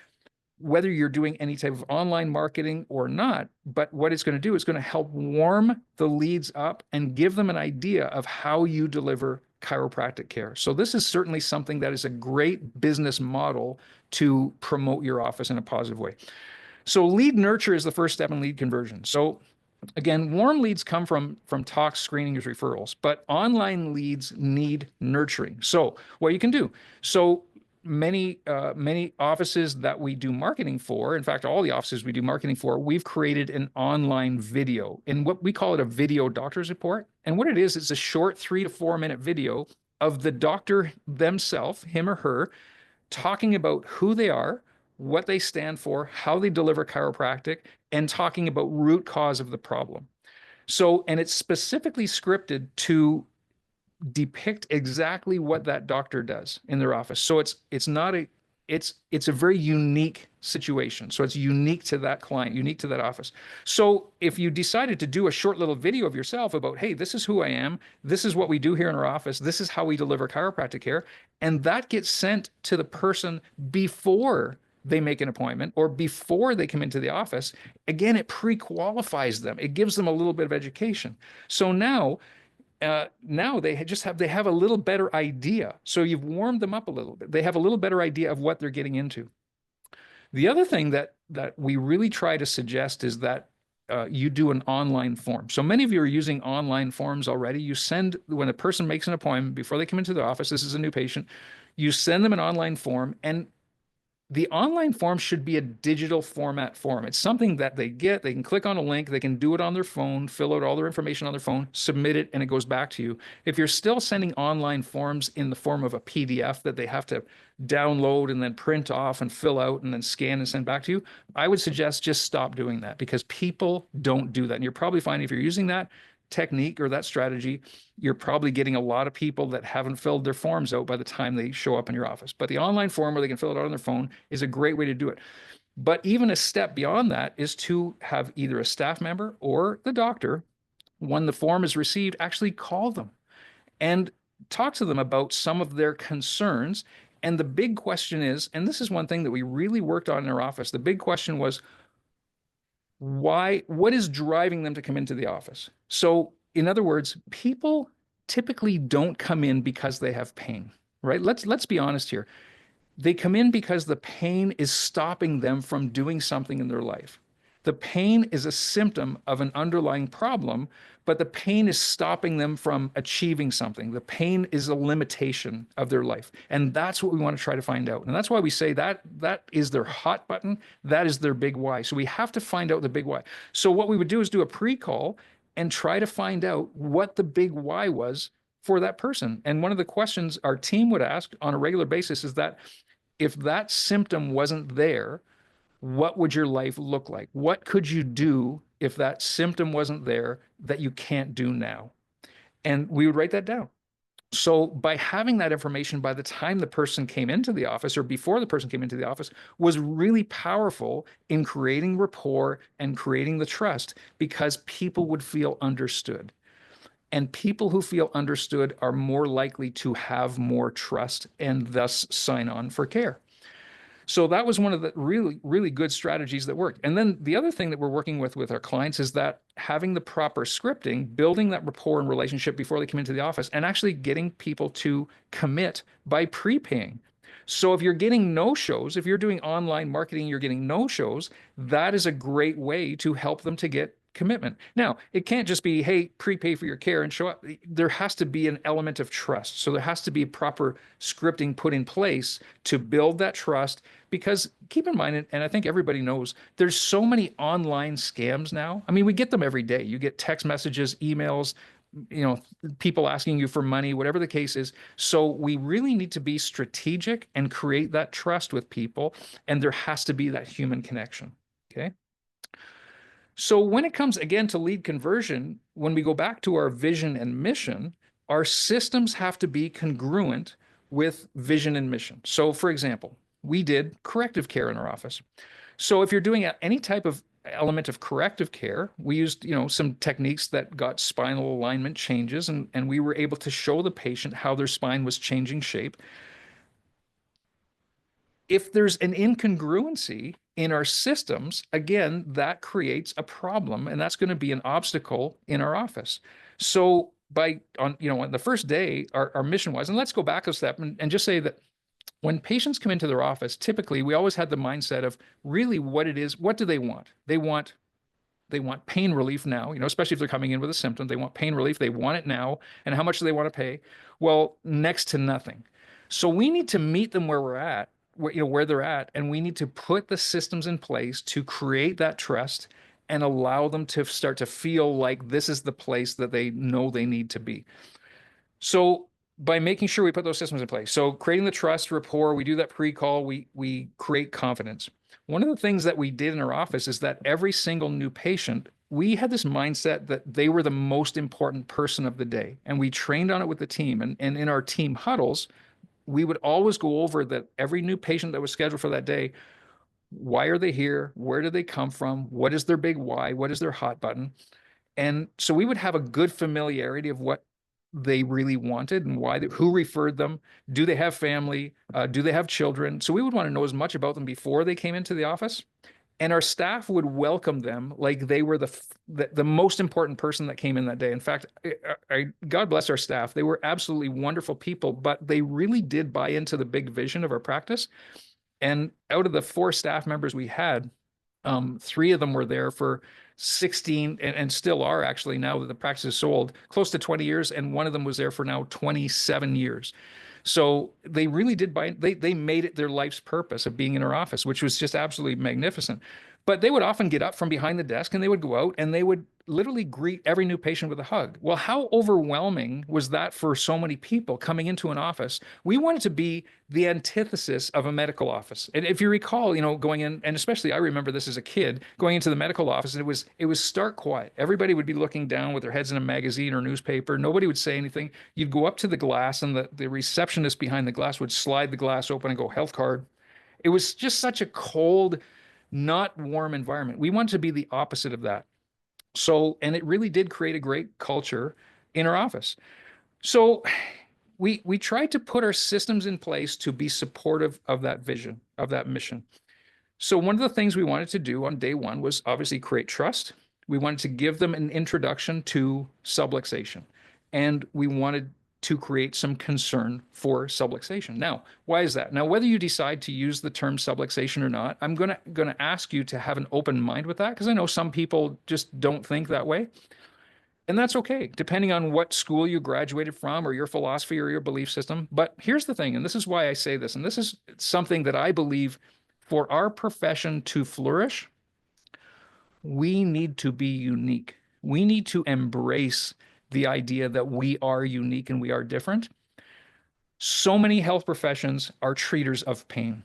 whether you're doing any type of online marketing or not. But what it's going to do is going to help warm the leads up and give them an idea of how you deliver chiropractic care. So this is certainly something that is a great business model to promote your office in a positive way. So lead nurture is the first step in lead conversion. So again, warm leads come from talks, screenings, referrals, but online leads need nurturing. So what you can do, so many offices that we do marketing for, in fact, all the offices we do marketing for, we've created an online video, and what we call it a video doctor's report. And what it is, it's a short 3 to 4 minute video of the doctor themselves, him or her, talking about who they are, what they stand for, how they deliver chiropractic, and talking about root cause of the problem. So, and it's specifically scripted to depict exactly what that doctor does in their office. So it's not a it's a very unique situation. So it's unique to that client, unique to that office. So if you decided to do a short little video of yourself about, hey, this is who I am, this is what we do here in our office, this is how we deliver chiropractic care, and that gets sent to the person before they make an appointment or before they come into the office, again, it pre-qualifies them. It gives them a little bit of education. So now they have a little better idea. So you've warmed them up a little bit. They have a little better idea of what they're getting into. The other thing that we really try to suggest is that you do an online form. So many of you are using online forms already. You send, when a person makes an appointment before they come into the office, this is a new patient, you send them an online form, and the online form should be a digital format form. It's something that they can click on a link, they can do it on their phone, fill out all their information on their phone, submit it, and it goes back to you. If you're still sending online forms in the form of a PDF that they have to download and then print off and fill out and then scan and send back to you, I would suggest just stop doing that, because people don't do that. And you're probably finding if you're using that technique or that strategy, you're probably getting a lot of people that haven't filled their forms out by the time they show up in your office. But the online form where they can fill it out on their phone is a great way to do it. But even a step beyond that is to have either a staff member or the doctor, when the form is received, actually call them and talk to them about some of their concerns. And the big question is, and this is one thing that we really worked on in our office, the big question was, what is driving them to come into the office? So in other words, people typically don't come in because they have pain, right? Let's be honest here. They come in because the pain is stopping them from doing something in their life. The pain is a symptom of an underlying problem, but the pain is stopping them from achieving something. The pain is a limitation of their life. And that's what we want to try to find out. And that's why we say that is their hot button. That is their big why. So we have to find out the big why. So what we would do is do a pre-call and try to find out what the big why was for that person. And one of the questions our team would ask on a regular basis is that if that symptom wasn't there, what would your life look like? What could you do if that symptom wasn't there that you can't do now? And we would write that down. So by having that information by the time the person came into the office or before the person came into the office was really powerful in creating rapport and creating the trust, because people would feel understood. And people who feel understood are more likely to have more trust and thus sign on for care. So that was one of the really, really good strategies that worked. And then the other thing that we're working with our clients is that having the proper scripting, building that rapport and relationship before they come into the office, and actually getting people to commit by prepaying. So if you're getting no-shows, if you're doing online marketing, you're getting no-shows, that is a great way to help them to get commitment. Now, it can't just be, hey, prepay for your care and show up. There has to be an element of trust. So there has to be proper scripting put in place to build that trust. Because keep in mind, and I think everybody knows, there's so many online scams now. I mean, we get them every day. You get text messages, emails, people asking you for money, whatever the case is. So we really need to be strategic and create that trust with people. And there has to be that human connection. Okay. So when it comes again to lead conversion, when we go back to our vision and mission, our systems have to be congruent with vision and mission. So for example, we did corrective care in our office. So if you're doing any type of element of corrective care, we used, some techniques that got spinal alignment changes, and we were able to show the patient how their spine was changing shape. If there's an incongruency in our systems, again, that creates a problem, and that's going to be an obstacle in our office. So on the first day, our mission was, and let's go back a step and just say that when patients come into their office, typically we always had the mindset of really what it is, what do they want? They want pain relief now, especially if they're coming in with a symptom. They want pain relief. They want it now. And how much do they want to pay? Well, next to nothing. So we need to meet them where we're at, where they're at, and we need to put the systems in place to create that trust and allow them to start to feel like this is the place that they know they need to be. So by making sure we put those systems in place, so creating the trust, rapport, we do that pre-call, we create confidence. One of the things that we did in our office is that every single new patient, we had this mindset that they were the most important person of the day. And we trained on it with the team. And in our team huddles, we would always go over that every new patient that was scheduled for that day, why are they here? Where do they come from? What is their big why? What is their hot button? And so we would have a good familiarity of what they really wanted and why, who referred them. Do they have family? Do they have children? So we would want to know as much about them before they came into the office. And our staff would welcome them like they were the most important person that came in that day. In fact, God bless our staff. They were absolutely wonderful people, but they really did buy into the big vision of our practice. And out of the 4 staff members we had, 3 of them were there for 16 and still are actually now that the practice is sold, close to 20 years. And one of them was there for now 27 years. So they really did they made it their life's purpose of being in our office, which was just absolutely magnificent. But they would often get up from behind the desk and they would go out and they would literally greet every new patient with a hug. Well, how overwhelming was that for so many people coming into an office? We wanted to be the antithesis of a medical office. And if you recall, going in, and especially I remember this as a kid, going into the medical office, and it was stark quiet. Everybody would be looking down with their heads in a magazine or newspaper. Nobody would say anything. You'd go up to the glass and the receptionist behind the glass would slide the glass open and go, health card. It was just such a cold, not warm environment. We wanted to be the opposite of that. So, and it really did create a great culture in our office. So we tried to put our systems in place to be supportive of that vision, of that mission. So one of the things we wanted to do on day one was obviously create trust. We wanted to give them an introduction to subluxation. And we wanted to create some concern for subluxation. Now, why is that? Now, whether you decide to use the term subluxation or not, I'm going to ask you to have an open mind with that, because I know some people just don't think that way. And that's okay, depending on what school you graduated from or your philosophy or your belief system. But here's the thing, and this is why I say this, and this is something that I believe for our profession to flourish, we need to be unique. We need to embrace the idea that we are unique and we are different. So many health professions are treaters of pain.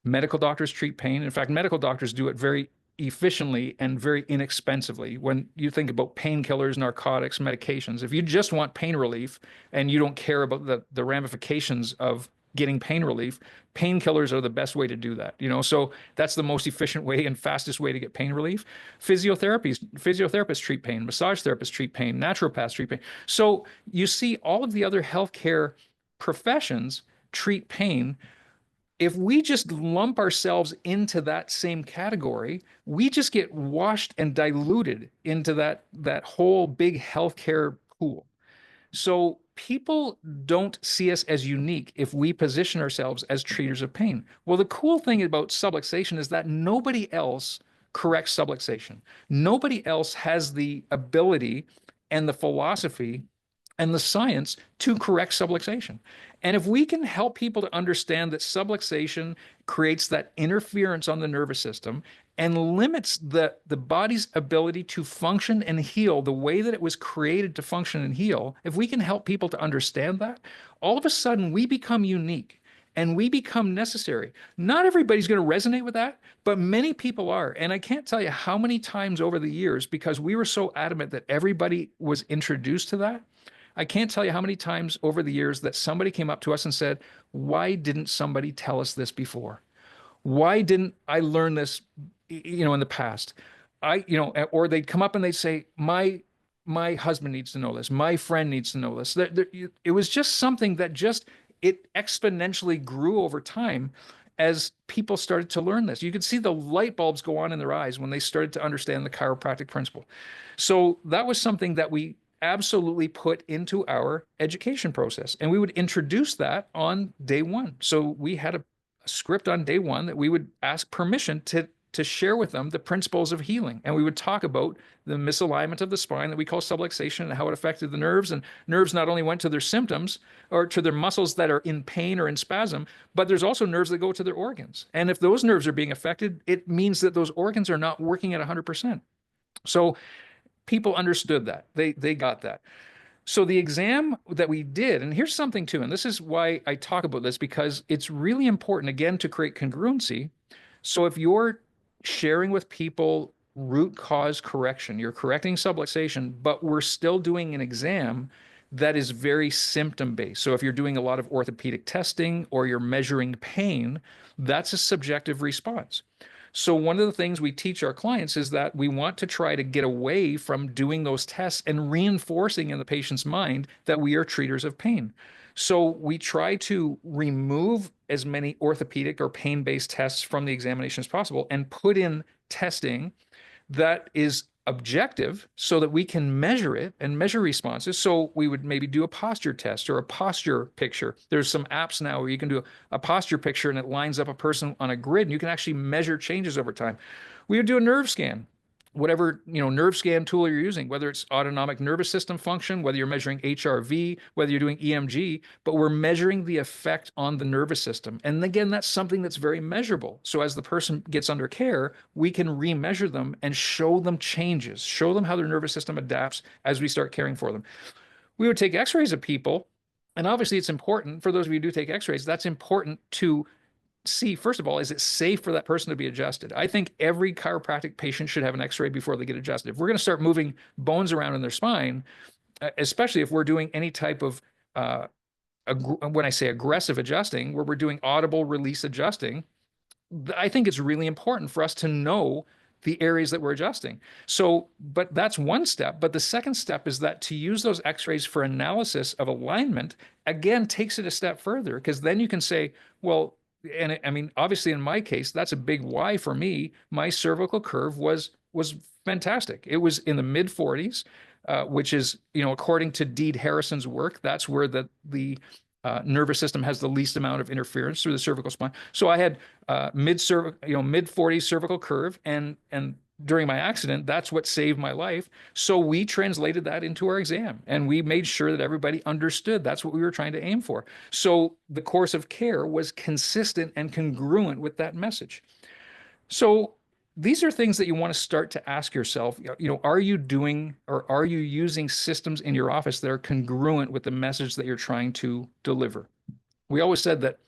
Medical doctors treat pain. In fact, medical doctors do it very efficiently and very inexpensively. When you think about painkillers, narcotics, medications, if you just want pain relief and you don't care about the ramifications of getting pain relief, painkillers are the best way to do that. So that's the most efficient way and fastest way to get pain relief. Physiotherapists treat pain, massage therapists treat pain, naturopaths treat pain. So you see all of the other healthcare professions treat pain. If we just lump ourselves into that same category, we just get washed and diluted into that whole big healthcare pool. So people don't see us as unique if we position ourselves as treaters of pain. Well, the cool thing about subluxation is that nobody else correct subluxation. Nobody else has the ability and the philosophy and the science to correct subluxation. And if we can help people to understand that subluxation creates that interference on the nervous system and limits the body's ability to function and heal the way that it was created to function and heal, if we can help people to understand that, all of a sudden we become unique and we become necessary. Not everybody's going to resonate with that, but many people are. And I can't tell you how many times over the years, because we were so adamant that everybody was introduced to that, I can't tell you how many times over the years that somebody came up to us and said, why didn't somebody tell us this before? Why didn't I learn this, in the past? Or they'd come up and they'd say, my husband needs to know this. My friend needs to know this. It was just something that it exponentially grew over time as people started to learn this. You could see the light bulbs go on in their eyes when they started to understand the chiropractic principle. So that was something that we absolutely put into our education process. And we would introduce that on day one. So we had a script on day one that we would ask permission to share with them the principles of healing. And we would talk about the misalignment of the spine that we call subluxation and how it affected the nerves. And nerves not only went to their symptoms or to their muscles that are in pain or in spasm, but there's also nerves that go to their organs. And if those nerves are being affected, it means that those organs are not working at 100%. So people understood that. They got that. So the exam that we did, and here's something too, and this is why I talk about this, because it's really important, again, to create congruency. So if you're sharing with people root cause correction, you're correcting subluxation, but we're still doing an exam that is very symptom based. So if you're doing a lot of orthopedic testing or you're measuring pain, that's a subjective response. So one of the things we teach our clients is that we want to try to get away from doing those tests and reinforcing in the patient's mind that we are treaters of pain. So we try to remove as many orthopedic or pain-based tests from the examination as possible and put in testing that is objective so that we can measure it and measure responses. So we would maybe do a posture test or a posture picture. There's some apps now where you can do a posture picture and it lines up a person on a grid and you can actually measure changes over time. We would do a nerve scan, whatever, nerve scan tool you're using, whether it's autonomic nervous system function, whether you're measuring HRV, whether you're doing EMG, but we're measuring the effect on the nervous system. And again, that's something that's very measurable. So as the person gets under care, we can remeasure them and show them changes, show them how their nervous system adapts as we start caring for them. We would take x-rays of people. And obviously it's important for those of you who do take x-rays, that's important to see, first of all, is it safe for that person to be adjusted? I think every chiropractic patient should have an x-ray before they get adjusted. If we're going to start moving bones around in their spine, especially if we're doing any type of, when I say aggressive adjusting, where we're doing audible release adjusting, I think it's really important for us to know the areas that we're adjusting. So, but that's one step. But the second step is that to use those x-rays for analysis of alignment, again, takes it a step further, because then you can say, well, and I mean, obviously in my case, that's a big why for me. My cervical curve was fantastic. It was in the mid 40s, which is, according to Deed Harrison's work, that's where the nervous system has the least amount of interference through the cervical spine. So I had mid 40s cervical curve, and during my accident, that's what saved my life. So we translated that into our exam and we made sure that everybody understood that's what we were trying to aim for. So the course of care was consistent and congruent with that message. So these are things that you want to start to ask yourself, are you doing or are you using systems in your office that are congruent with the message that you're trying to deliver? We always said that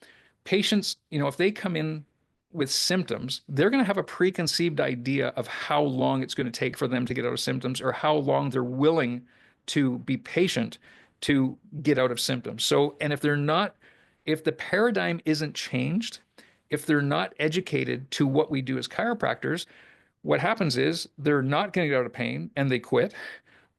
patients, if they come in with symptoms, they're going to have a preconceived idea of how long it's going to take for them to get out of symptoms or how long they're willing to be patient to get out of symptoms. So, and if the paradigm isn't changed, if they're not educated to what we do as chiropractors, what happens is they're not going to get out of pain and they quit,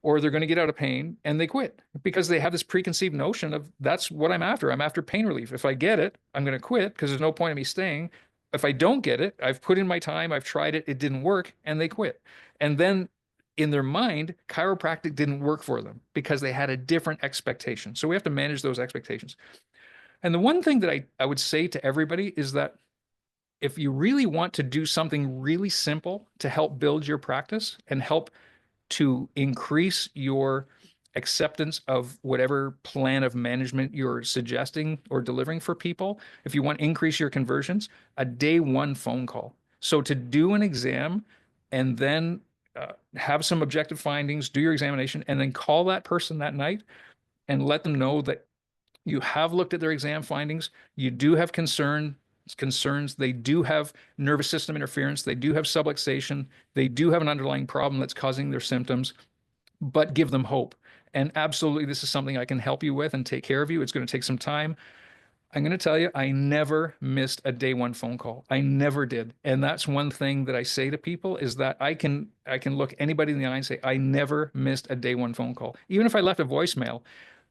or they're going to get out of pain and they quit because they have this preconceived notion of that's what I'm after. I'm after pain relief. If I get it, I'm going to quit because there's no point in me staying. If I don't get it, I've put in my time, I've tried it, it didn't work, and they quit. And then in their mind, chiropractic didn't work for them because they had a different expectation. So we have to manage those expectations. And the one thing that I would say to everybody is that if you really want to do something really simple to help build your practice and help to increase your acceptance of whatever plan of management you're suggesting or delivering for people, if you want to increase your conversions, a day one phone call. So to do an exam and then have some objective findings, do your examination, and then call that person that night and let them know that you have looked at their exam findings, you do have concerns, they do have nervous system interference, they do have subluxation, they do have an underlying problem that's causing their symptoms, but give them hope. And absolutely, this is something I can help you with and take care of you. It's going to take some time. I'm going to tell you, I never missed a day one phone call. I never did. And that's one thing that I say to people is that I can look anybody in the eye and say, I never missed a day one phone call. Even if I left a voicemail,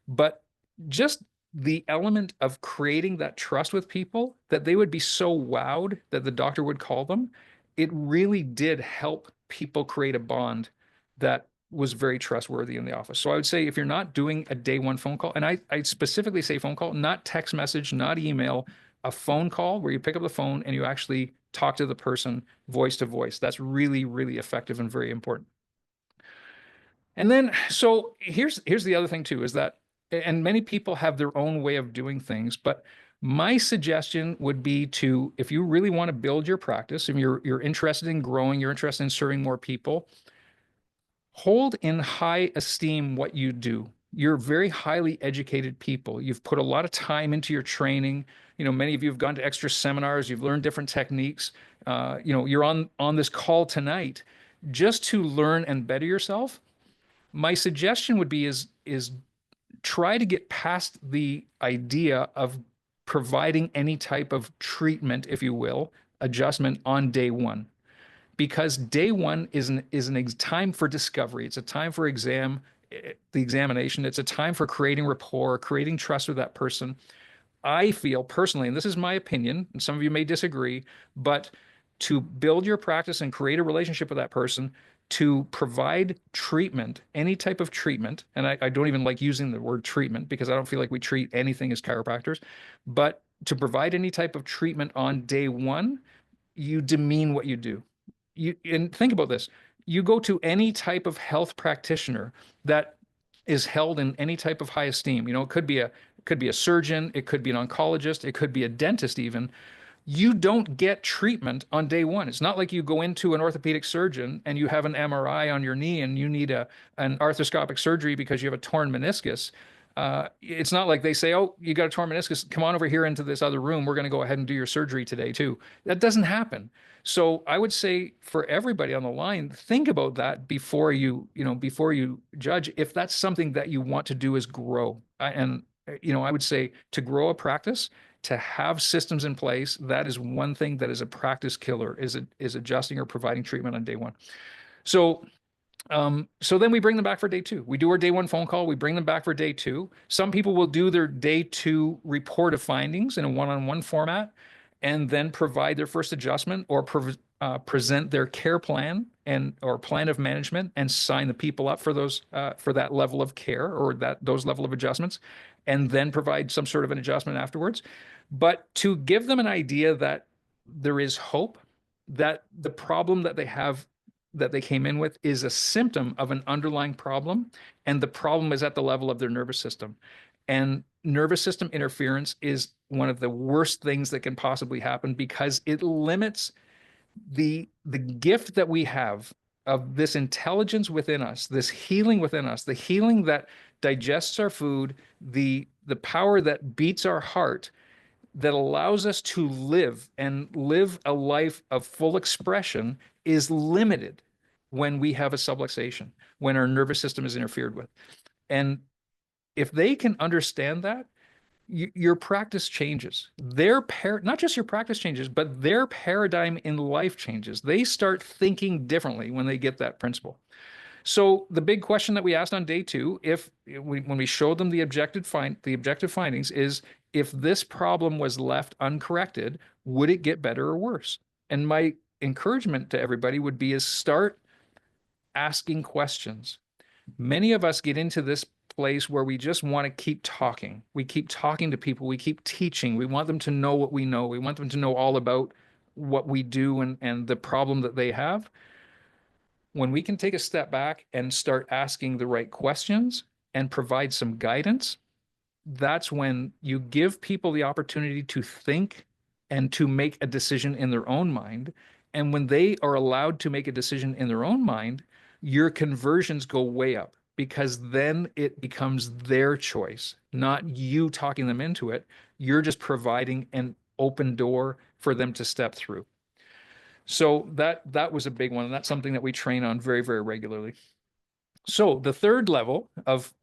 but just the element of creating that trust with people that they would be so wowed that the doctor would call them, it really did help people create a bond that was very trustworthy in the office. So I would say if you're not doing a day one phone call, and I specifically say phone call, not text message, not email, a phone call where you pick up the phone and you actually talk to the person voice to voice. That's really, really effective and very important. And then, so here's the other thing too, is that, and many people have their own way of doing things, but my suggestion would be to, if you really want to build your practice and you're interested in growing, you're interested in serving more people, hold in high esteem what you do. You're very highly educated people. You've put a lot of time into your training. Many of you have gone to extra seminars. You've learned different techniques. You're on this call tonight just to learn and better yourself. My suggestion would be is try to get past the idea of providing any type of treatment, if you will, adjustment on day one, because day one is an time for discovery. It's a time for the examination. It's a time for creating rapport, creating trust with that person. I feel personally, and this is my opinion, and some of you may disagree, but to build your practice and create a relationship with that person, to provide treatment, any type of treatment, and I don't even like using the word treatment because I don't feel like we treat anything as chiropractors, but to provide any type of treatment on day one, you demean what you do. And think about this. You go to any type of health practitioner that is held in any type of high esteem. It could be a surgeon, it could be an oncologist, it could be a dentist even. You don't get treatment on day one. It's not like you go into an orthopedic surgeon and you have an MRI on your knee and you need an arthroscopic surgery because you have a torn meniscus. It's not like they say, "Oh, you got a torn meniscus. Come on over here into this other room. We're going to go ahead and do your surgery today too." That doesn't happen. So I would say for everybody on the line, think about that before you judge if that's something that you want to do is grow. I would say to grow a practice, to have systems in place, that is one thing that is a practice killer, is adjusting or providing treatment on day one. So then we bring them back for day two. We do our day one phone call. We bring them back for day two. Some people will do their day two report of findings in a one-on-one format and then provide their first adjustment or present their care plan or plan of management and sign the people up for that level of care or those level of adjustments, and then provide some sort of an adjustment afterwards. But to give them an idea that there is hope, that the problem that they have that they came in with is a symptom of an underlying problem, and the problem is at the level of their nervous system. And nervous system interference is one of the worst things that can possibly happen because it limits the gift that we have of this intelligence within us, this healing within us, the healing that digests our food, the power that beats our heart, that allows us to live and live a life of full expression is limited when we have a subluxation, when our nervous system is interfered with. And if they can understand that, your practice changes. Not just your practice changes, but their paradigm in life changes. They start thinking differently when they get that principle. So the big question that we asked on day two, when we showed them the objective findings, is if this problem was left uncorrected, would it get better or worse? And my encouragement to everybody would be is start asking questions. Many of us get into this place where we just want to keep talking. We keep talking to people. We keep teaching. We want them to know what we know. We want them to know all about what we do and the problem that they have, when we can take a step back and start asking the right questions and provide some guidance, that's when you give people the opportunity to think and to make a decision in their own mind. And when they are allowed to make a decision in their own mind, your conversions go way up because then it becomes their choice, not you talking them into it. You're just providing an open door for them to step through. So that was a big one. And that's something that we train on very, very regularly. So the third level of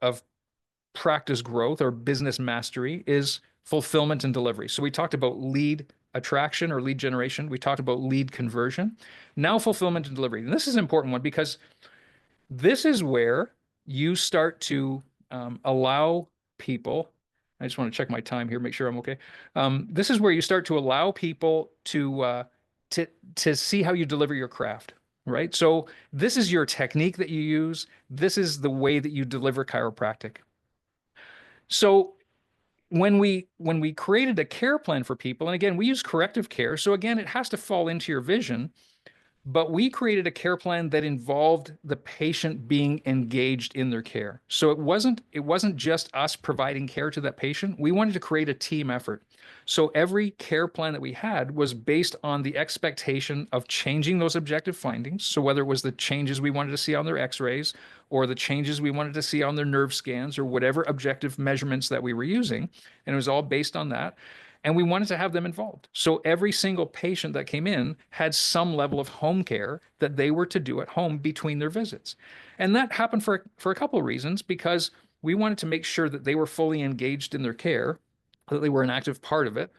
practice growth or business mastery is fulfillment and delivery. So we talked about lead attraction or lead generation. We talked about lead conversion. Now fulfillment and delivery. And this is an important one because this is where you start to allow people. I just want to check my time here, make sure I'm okay. This is where you start to allow people to see how you deliver your craft, right? So this is your technique that you use. This is the way that you deliver chiropractic. So when we created a care plan for people, and again, we use corrective care. So again, it has to fall into your vision. But we created a care plan that involved the patient being engaged in their care. So it wasn't just us providing care to that patient. We wanted to create a team effort. So every care plan that we had was based on the expectation of changing those objective findings. So whether it was the changes we wanted to see on their x-rays or the changes we wanted to see on their nerve scans or whatever objective measurements that we were using, and it was all based on that. And we wanted to have them involved. So every single patient that came in had some level of home care that they were to do at home between their visits. And that happened for a couple of reasons, because we wanted to make sure that they were fully engaged in their care, that they were an active part of it.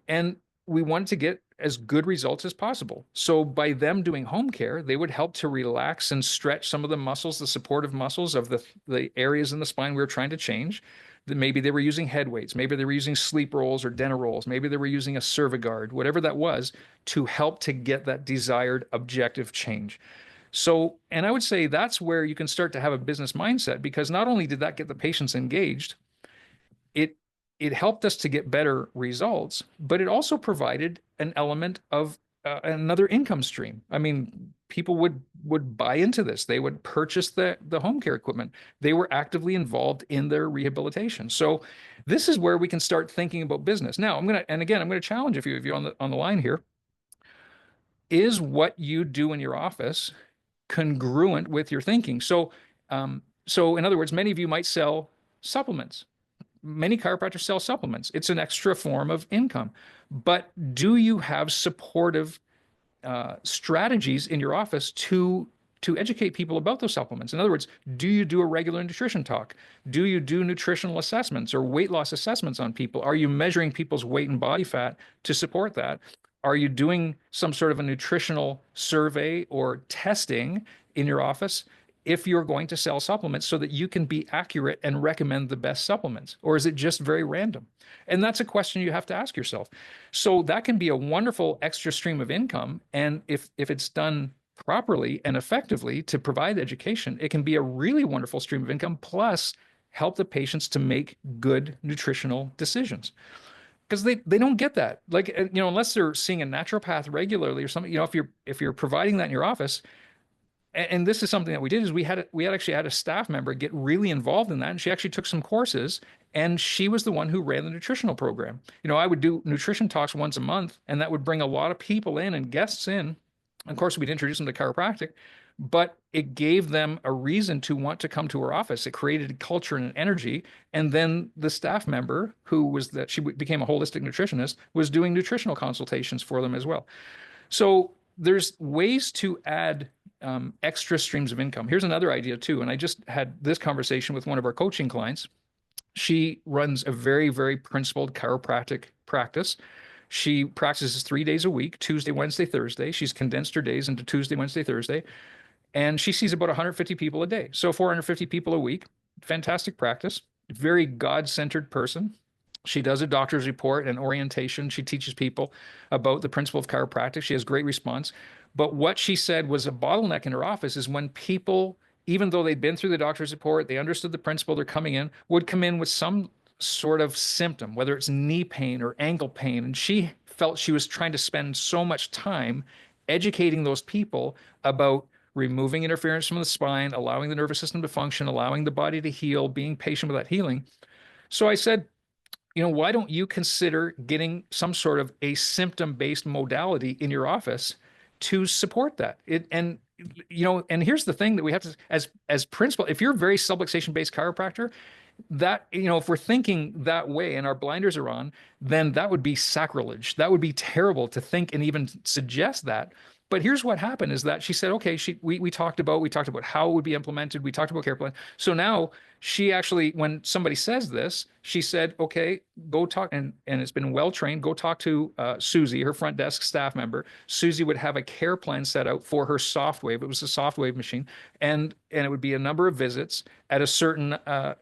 And we wanted to get as good results as possible. So by them doing home care, they would help to relax and stretch some of the muscles, the supportive muscles of the areas in the spine we were trying to change. Maybe they were using head weights, maybe they were using sleep rolls or Dena rolls, maybe they were using a Cerviguard, whatever that was, to help to get that desired objective change. So, and I would say that's where you can start to have a business mindset, because not only did that get the patients engaged, it it helped us to get better results, but it also provided an element of another income stream. I mean, people would buy into this. They would purchase the home care equipment. They were actively involved in their rehabilitation. So this is where we can start thinking about business. Now, I'm gonna challenge a few of you on the line here. Is what you do in your office congruent with your thinking? So in other words, many of you might sell supplements. Many chiropractors sell supplements. It's an extra form of income. But do you have supportive strategies in your office to educate people about those supplements? In other words, do you do a regular nutrition talk? Do you do nutritional assessments or weight loss assessments on people? Are you measuring people's weight and body fat to support that? Are you doing some sort of a nutritional survey or testing in your office if you're going to sell supplements so that you can be accurate and recommend the best supplements? Or is it just very random? And that's a question you have to ask yourself. So that can be a wonderful extra stream of income. And if it's done properly and effectively to provide education, it can be a really wonderful stream of income, plus help the patients to make good nutritional decisions. Because they don't get that. Like, unless they're seeing a naturopath regularly or something, if you're providing that in your office, and this is something that we did, is we had actually had a staff member get really involved in that, and she actually took some courses, and she was the one who ran the nutritional program. I would do nutrition talks once a month, and that would bring a lot of people in and guests in. Of course, we'd introduce them to chiropractic, but it gave them a reason to want to come to our office. It created a culture and an energy. And then the staff member, she became a holistic nutritionist, was doing nutritional consultations for them as well. So there's ways to add extra streams of income. Here's another idea too. And I just had this conversation with one of our coaching clients. She runs a very, very principled chiropractic practice. She practices 3 days a week, Tuesday, Wednesday, Thursday. She's condensed her days into Tuesday, Wednesday, Thursday. And she sees about 150 people a day. So 450 people a week. Fantastic practice. Very God-centered person. She does a doctor's report and orientation. She teaches people about the principle of chiropractic. She has great response. But what she said was a bottleneck in her office is when people, even though they'd been through the doctor's report, they understood the principle, they're coming in, would come in with some sort of symptom, whether it's knee pain or ankle pain. And she felt she was trying to spend so much time educating those people about removing interference from the spine, allowing the nervous system to function, allowing the body to heal, being patient with that healing. So I said, why don't you consider getting some sort of a symptom-based modality in your office to support that? And here's the thing that we have to, as principal, if you're a very subluxation-based chiropractor, that if we're thinking that way and our blinders are on, then that would be sacrilege. That would be terrible to think and even suggest that. But here's what happened is that she said, okay, we talked about how it would be implemented. We talked about care plan. So now she actually, when somebody says this, she said, okay, go talk, and it's been well trained. Go talk to Susie, her front desk staff member. Susie would have a care plan set out for her soft wave. It was a soft wave machine, and it would be a number of visits at a certain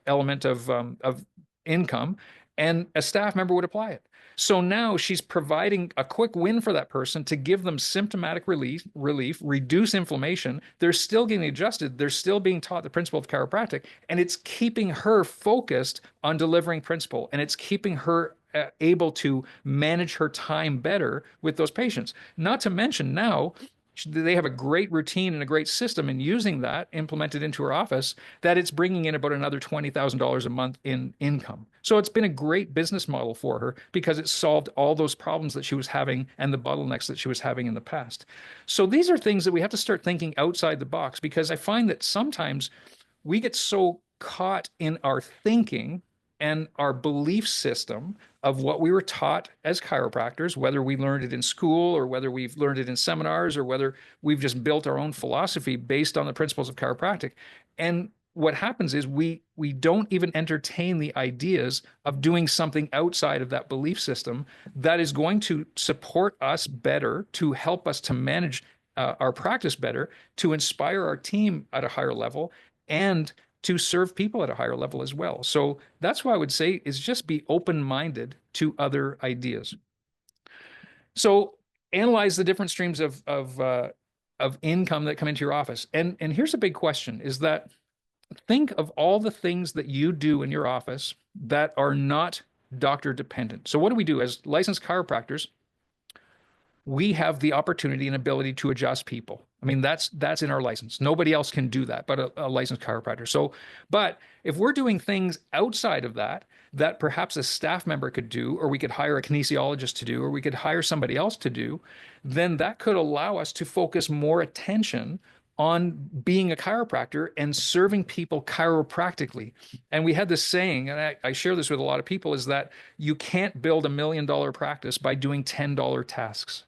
element of income, and a staff member would apply it. So now she's providing a quick win for that person to give them symptomatic relief, reduce inflammation. They're still getting adjusted. They're still being taught the principle of chiropractic, and it's keeping her focused on delivering principle, and it's keeping her able to manage her time better with those patients. Not to mention now they have a great routine and a great system in using that implemented into her office that it's bringing in about another $20,000 a month in income. So it's been a great business model for her because it solved all those problems that she was having and the bottlenecks that she was having in the past. So these are things that we have to start thinking outside the box, because I find that sometimes we get so caught in our thinking and our belief system of what we were taught as chiropractors, whether we learned it in school or whether we've learned it in seminars or whether we've just built our own philosophy based on the principles of chiropractic. And what happens is we don't even entertain the ideas of doing something outside of that belief system that is going to support us better, to help us to manage our practice better, to inspire our team at a higher level, and to serve people at a higher level as well. So that's why I would say is just be open-minded to other ideas. So analyze the different streams of income that come into your office. And here's a big question: is that think of all the things that you do in your office that are not doctor dependent. So what do we do as licensed chiropractors? We have the opportunity and ability to adjust people. I mean, that's in our license. Nobody else can do that but a licensed chiropractor. So, but if we're doing things outside of that, that perhaps a staff member could do, or we could hire a kinesiologist to do, or we could hire somebody else to do, then that could allow us to focus more attention on being a chiropractor and serving people chiropractically. And we had this saying, and I share this with a lot of people, is that you can't build $1 million practice by doing $10 tasks.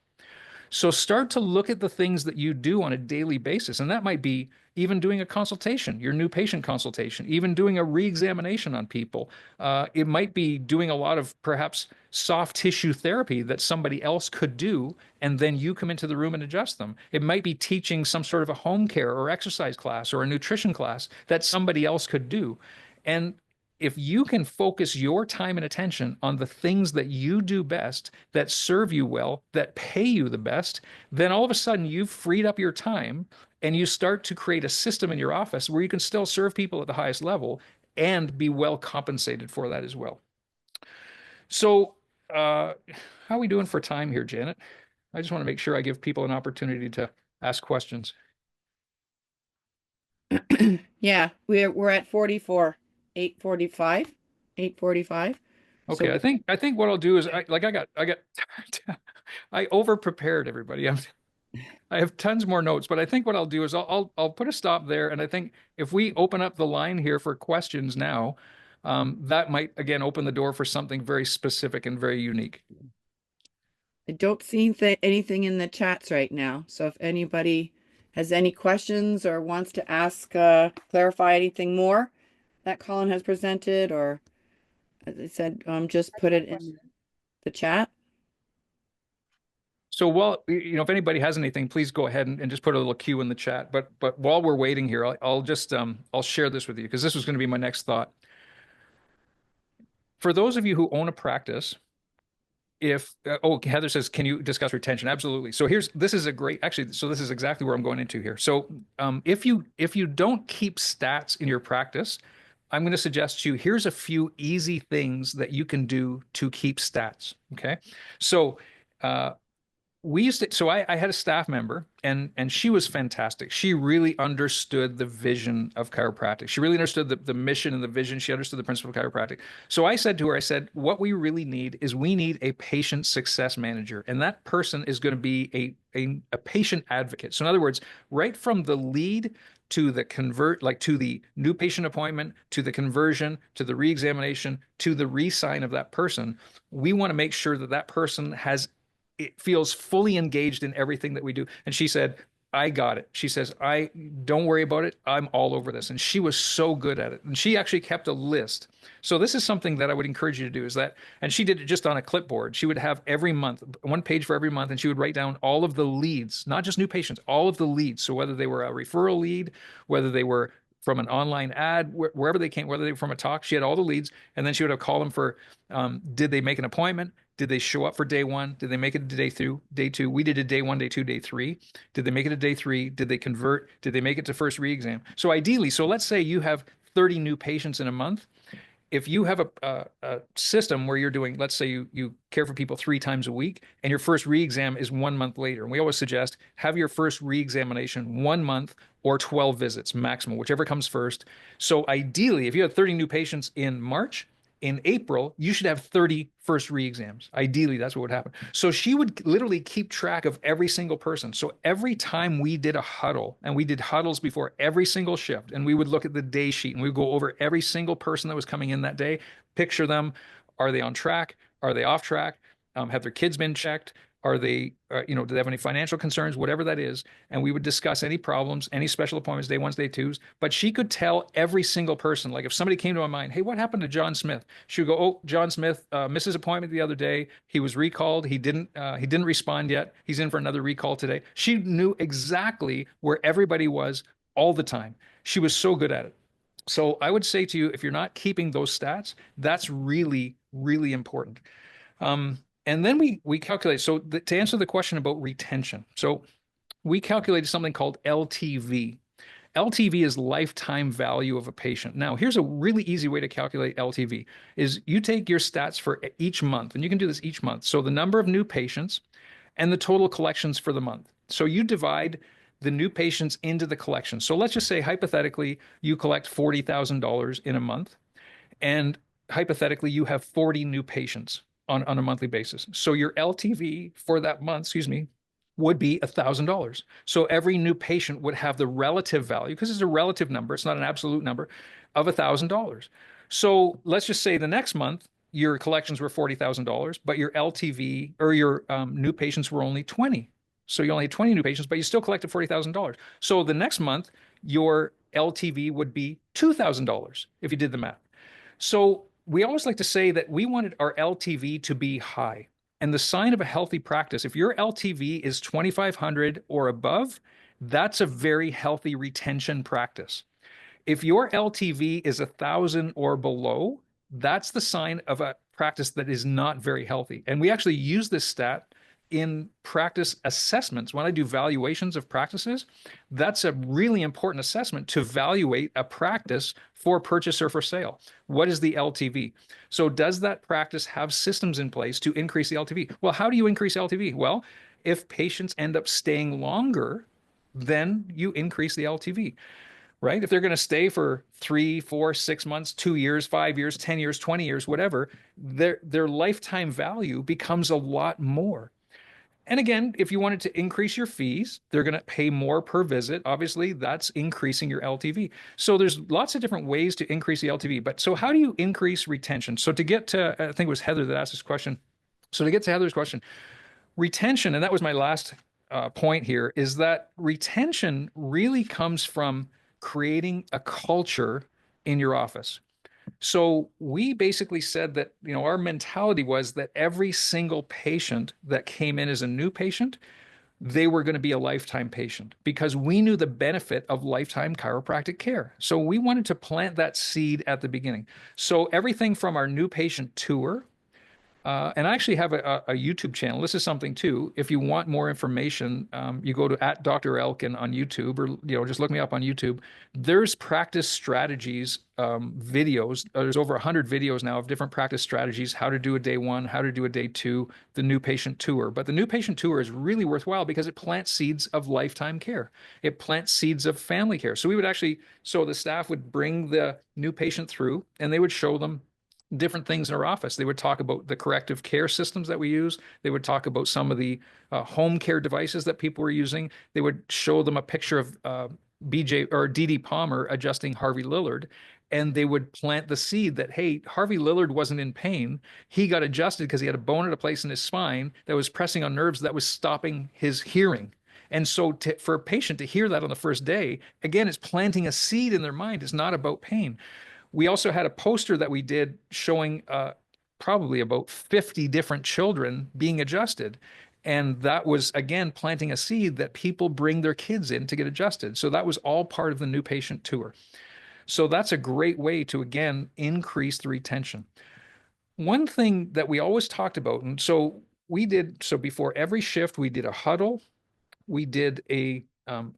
So start to look at the things that you do on a daily basis. And that might be even doing a consultation, your new patient consultation, even doing a re-examination on people. It might be doing a lot of perhaps soft tissue therapy that somebody else could do, and then you come into the room and adjust them. It might be teaching some sort of a home care or exercise class or a nutrition class that somebody else could do. And if you can focus your time and attention on the things that you do best, that serve you well, that pay you the best, then all of a sudden you've freed up your time and you start to create a system in your office where you can still serve people at the highest level and be well compensated for that as well. So, how are we doing for time here, Janet? I just want to make sure I give people an opportunity to ask questions. Yeah, we're at 44, 8:45, 8:45. Okay, So I think what I'll do is I over prepared everybody. I have tons more notes, but I think what I'll do is I'll put a stop there. And I think if we open up the line here for questions now, that might again open the door for something very specific and very unique. I don't see anything in the chats right now. So if anybody has any questions or wants to ask, clarify anything more that Colin has presented, or as I said, just put it in the chat. So while if anybody has anything, please go ahead and just put a little Q in the chat. But while we're waiting here, I'll just I'll share this with you because this was going to be my next thought. For those of you who own a practice, if oh, Heather says, can you discuss retention? Absolutely. So this is a great, actually, so this is exactly where I'm going into here. So if you don't keep stats in your practice, I'm going to suggest to you, here's a few easy things that you can do to keep stats. Okay. So Uh, we used to, so I had a staff member and she was fantastic. She really understood the vision of chiropractic. She really understood the mission and the vision. She understood the principle of chiropractic. So I said to her, I said, what we really need is we need a patient success manager. And that person is going to be a patient advocate. So in other words, right from the lead to the convert, like to the new patient appointment, to the conversion, to the reexamination, to the re-sign of that person, we want to make sure that that person has it feels fully engaged in everything that we do. And she said, I got it. She says, I don't worry about it. I'm all over this. And she was so good at it. And she actually kept a list. So this is something that I would encourage you to do is that, and she did it just on a clipboard. She would have every month, one page for every month, and she would write down all of the leads, not just new patients, all of the leads. So whether they were a referral lead, whether they were from an online ad, wherever they came, whether they were from a talk, she had all the leads. And then she would have call them for, did they make an appointment? Did they show up for day one? Did they make it to day two? We did a day one, day two, day three. Did they make it to day three? Did they convert? Did they make it to first re-exam? So ideally, so let's say you have 30 new patients in a month. If you have a system where you're doing, let's say you care for people 3 times a week and your first re-exam is 1 month later. And we always suggest have your first re-examination 1 month or 12 visits maximum, whichever comes first. So ideally, if you have 30 new patients in March, in April, you should have 30 first re-exams. Ideally, that's what would happen. So she would literally keep track of every single person. So every time we did a huddle, and we did huddles before every single shift, and we would look at the day sheet and we would go over every single person that was coming in that day, picture them. Are they on track? Are they off track? Have their kids been checked? Are they, do they have any financial concerns, whatever that is? And we would discuss any problems, any special appointments, day ones, day twos. But she could tell every single person, like if somebody came to my mind, hey, what happened to John Smith? She would go, oh, John Smith missed his appointment the other day. He was recalled. He didn't respond yet. He's in for another recall today. She knew exactly where everybody was all the time. She was so good at it. So I would say to you, if you're not keeping those stats, that's really, really important. And then we calculate. So to answer the question about retention, so we calculated something called LTV. LTV is lifetime value of a patient. Now, here's a really easy way to calculate LTV is you take your stats for each month, and you can do this each month. So the number of new patients and the total collections for the month. So you divide the new patients into the collections. So let's just say hypothetically you collect $40,000 in a month, and hypothetically you have 40 new patients on a monthly basis. So your LTV for that month, would be $1,000. So every new patient would have the relative value, because it's a relative number, it's not an absolute number, of $1,000. So let's just say the next month your collections were $40,000, but your LTV or your new patients were only 20. So you only had 20 new patients, but you still collected $40,000. So the next month your LTV would be $2,000 if you did the math. So we always like to say that we wanted our LTV to be high. And the sign of a healthy practice, if your LTV is 2,500 or above, that's a very healthy retention practice. If your LTV is 1,000 or below, that's the sign of a practice that is not very healthy. And we actually use this stat in practice assessments. When I do valuations of practices, that's a really important assessment to evaluate a practice for purchase or for sale. What is the LTV? So does that practice have systems in place to increase the LTV? Well, how do you increase LTV? Well, if patients end up staying longer, then you increase the LTV, right? If they're going to stay for 3, 4, 6 months, 2 years, 5 years, 10 years, 20 years, whatever, their lifetime value becomes a lot more. And again, if you wanted to increase your fees, they're going to pay more per visit. Obviously, that's increasing your LTV. So there's lots of different ways to increase the LTV. But so how do you increase retention? So to get to, I think it was Heather that asked this question. So to get to Heather's question, retention, and that was my last point here, is that retention really comes from creating a culture in your office. So we basically said that, our mentality was that every single patient that came in as a new patient, they were going to be a lifetime patient because we knew the benefit of lifetime chiropractic care. So we wanted to plant that seed at the beginning. So everything from our new patient tour And I actually have a YouTube channel. This is something too. If you want more information, you go to at Dr. Elkin on YouTube, or just look me up on YouTube. There's practice strategies videos. There's over 100 videos now of different practice strategies, how to do a day one, how to do a day two, the new patient tour. But the new patient tour is really worthwhile because it plants seeds of lifetime care. It plants seeds of family care. So we would actually, so the staff would bring the new patient through and they would show them different things in our office. They would talk about the corrective care systems that we use. They would talk about some of the home care devices that people were using. They would show them a picture of BJ or DD Palmer adjusting Harvey Lillard. And they would plant the seed that, hey, Harvey Lillard wasn't in pain. He got adjusted because he had a bone at a place in his spine that was pressing on nerves that was stopping his hearing. And so for a patient to hear that on the first day, again, it's planting a seed in their mind. It's not about pain. We also had a poster that we did showing probably about 50 different children being adjusted. And that was, again, planting a seed that people bring their kids in to get adjusted. So that was all part of the new patient tour. So that's a great way to, again, increase the retention. One thing that we always talked about, and so before every shift, we did a huddle, we did a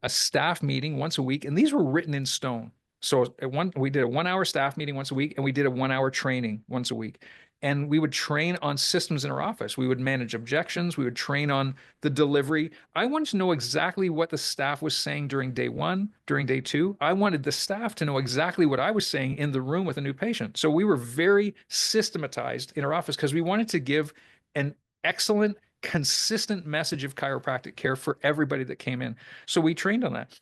staff meeting once a week, and these were written in stone. So we did a 1 hour staff meeting once a week, and we did a 1 hour training once a week. And we would train on systems in our office. We would manage objections. We would train on the delivery. I wanted to know exactly what the staff was saying during day one, during day two. I wanted the staff to know exactly what I was saying in the room with a new patient. So we were very systematized in our office because we wanted to give an excellent, consistent message of chiropractic care for everybody that came in. So we trained on that.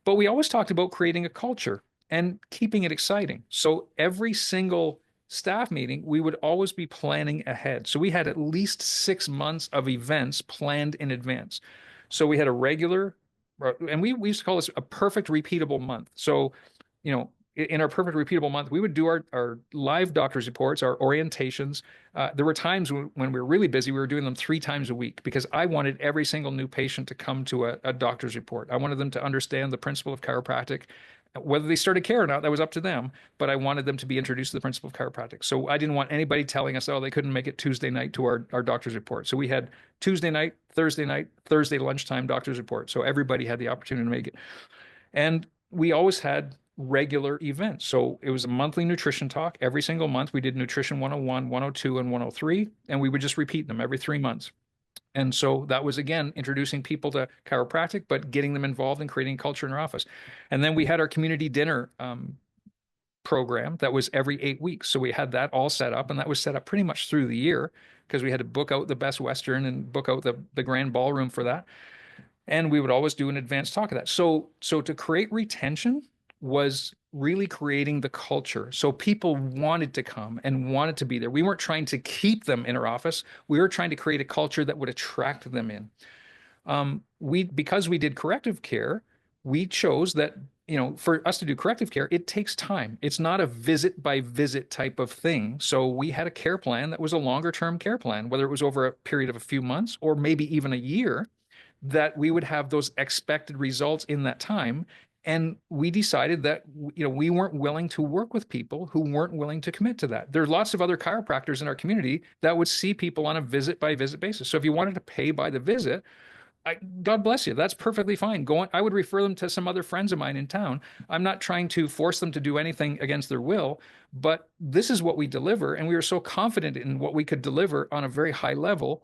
But we always talked about creating a culture and keeping it exciting. So every single staff meeting, we would always be planning ahead. So we had at least 6 months of events planned in advance. So we had a regular, and we used to call this a perfect repeatable month. So, in our perfect repeatable month, we would do our live doctor's reports, our orientations. There were times when we were really busy, we were doing them 3 times a week because I wanted every single new patient to come to a doctor's report. I wanted them to understand the principle of chiropractic. Whether they started care or not, that was up to them, but I wanted them to be introduced to the principle of chiropractic. So I didn't want anybody telling us, oh, they couldn't make it Tuesday night to our doctor's report. So we had Tuesday night, Thursday lunchtime doctor's report. So everybody had the opportunity to make it. And we always had regular events. So it was a monthly nutrition talk. Every single month, we did nutrition 101, 102, and 103, and we would just repeat them every 3 months. And so that was, again, introducing people to chiropractic, but getting them involved in creating culture in our office. And then we had our community dinner program that was every 8 weeks. So we had that all set up, and that was set up pretty much through the year because we had to book out the Best Western and book out the grand ballroom for that. And we would always do an advanced talk of that. So to create retention was really creating the culture. So people wanted to come and wanted to be there. We weren't trying to keep them in our office. We were trying to create a culture that would attract them in. Because we did corrective care, we chose that, for us to do corrective care, it takes time. It's not a visit by visit type of thing. So we had a care plan that was a longer term care plan, whether it was over a period of a few months or maybe even a year, that we would have those expected results in that time. And we decided that, we weren't willing to work with people who weren't willing to commit to that. There are lots of other chiropractors in our community that would see people on a visit by visit basis. So if you wanted to pay by the visit, God bless you. That's perfectly fine. Go on. I would refer them to some other friends of mine in town. I'm not trying to force them to do anything against their will, but this is what we deliver. And we were so confident in what we could deliver on a very high level.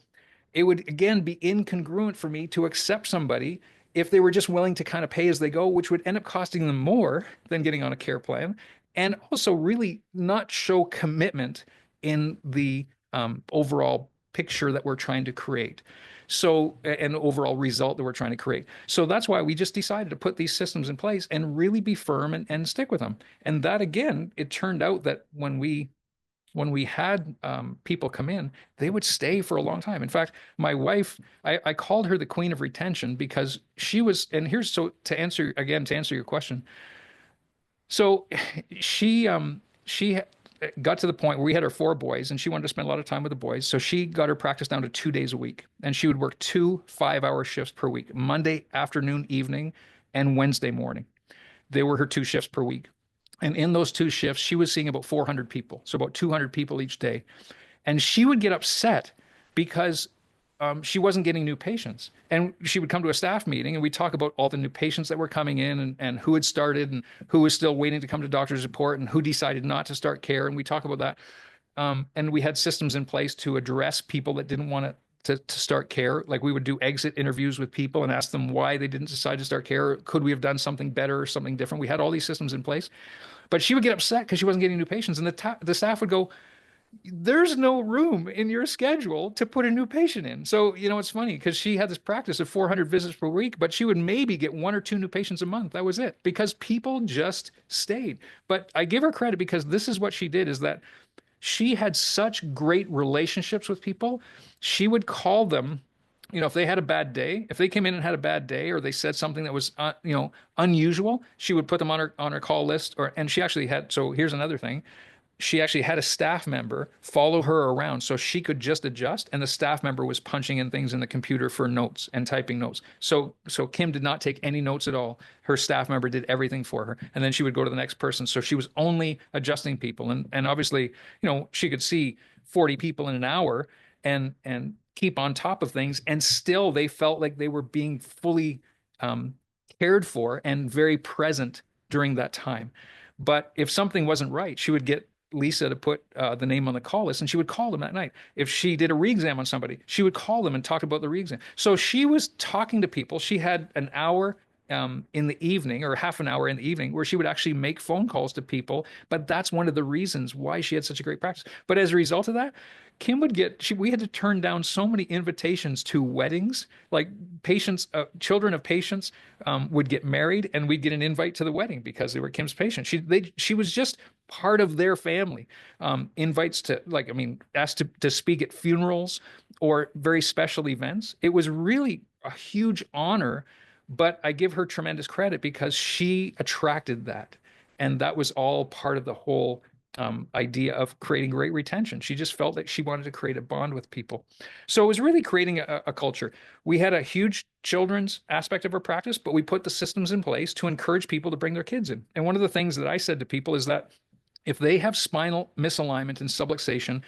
It would, again, be incongruent for me to accept somebody if they were just willing to kind of pay as they go, which would end up costing them more than getting on a care plan, and also really not show commitment in the overall picture that we're trying to create. So, an overall result that we're trying to create. So that's why we just decided to put these systems in place and really be firm and stick with them. And that, again, it turned out that when we had people come in, they would stay for a long time. In fact, my wife, I called her the queen of retention because she was, and here's, so to answer your question. So she got to the point where we had our 4 boys and she wanted to spend a lot of time with the boys. So she got her practice down to 2 days a week, and she would work 2 5-hour shifts per week, Monday afternoon, evening, and Wednesday morning. They were her 2 shifts per week. And in those 2 shifts, she was seeing about 400 people. So about 200 people each day. And she would get upset because she wasn't getting new patients. And she would come to a staff meeting and we'd talk about all the new patients that were coming in and who had started and who was still waiting to come to doctor's report and who decided not to start care. And we talk about that. And we had systems in place to address people that didn't want to start care. Like we would do exit interviews with people and ask them why they didn't decide to start care. Could we have done something better or something different? We had all these systems in place. But she would get upset because she wasn't getting new patients. And the staff would go, there's no room in your schedule to put a new patient in. So, it's funny because she had this practice of 400 visits per week, but she would maybe get one or two new patients a month. That was it because people just stayed. But I give her credit because this is what she did is that she had such great relationships with people. She would call them, if they had a bad day, if they came in and had a bad day or they said something that was, unusual, she would put them on her call list and she actually had, so here's another thing she actually had a staff member follow her around so she could just adjust and the staff member was punching in things in the computer for notes and typing notes. So Kim did not take any notes at all. Her staff member did everything for her and then she would go to the next person. So she was only adjusting people and obviously, she could see 40 people in an hour and keep on top of things and still they felt like they were being fully cared for and very present during that time. But if something wasn't right, she would get Lisa to put the name on the call list and she would call them that night. If she did a re-exam on somebody, she would call them and talk about the re-exam. So she was talking to people. She had an hour in the evening or half an hour in the evening where she would actually make phone calls to people. But that's one of the reasons why she had such a great practice. But as a result of that, Kim would we had to turn down so many invitations to weddings, like patients, children of patients would get married and we'd get an invite to the wedding because they were Kim's patients. She was just part of their family. Invites to asked to speak at funerals or very special events. It was really a huge honor, but I give her tremendous credit because she attracted that. And that was all part of the whole idea of creating great retention. She just felt that she wanted to create a bond with people. So it was really creating a culture. We had a huge children's aspect of our practice, but we put the systems in place to encourage people to bring their kids in. And one of the things that I said to people is that if they have spinal misalignment and subluxation,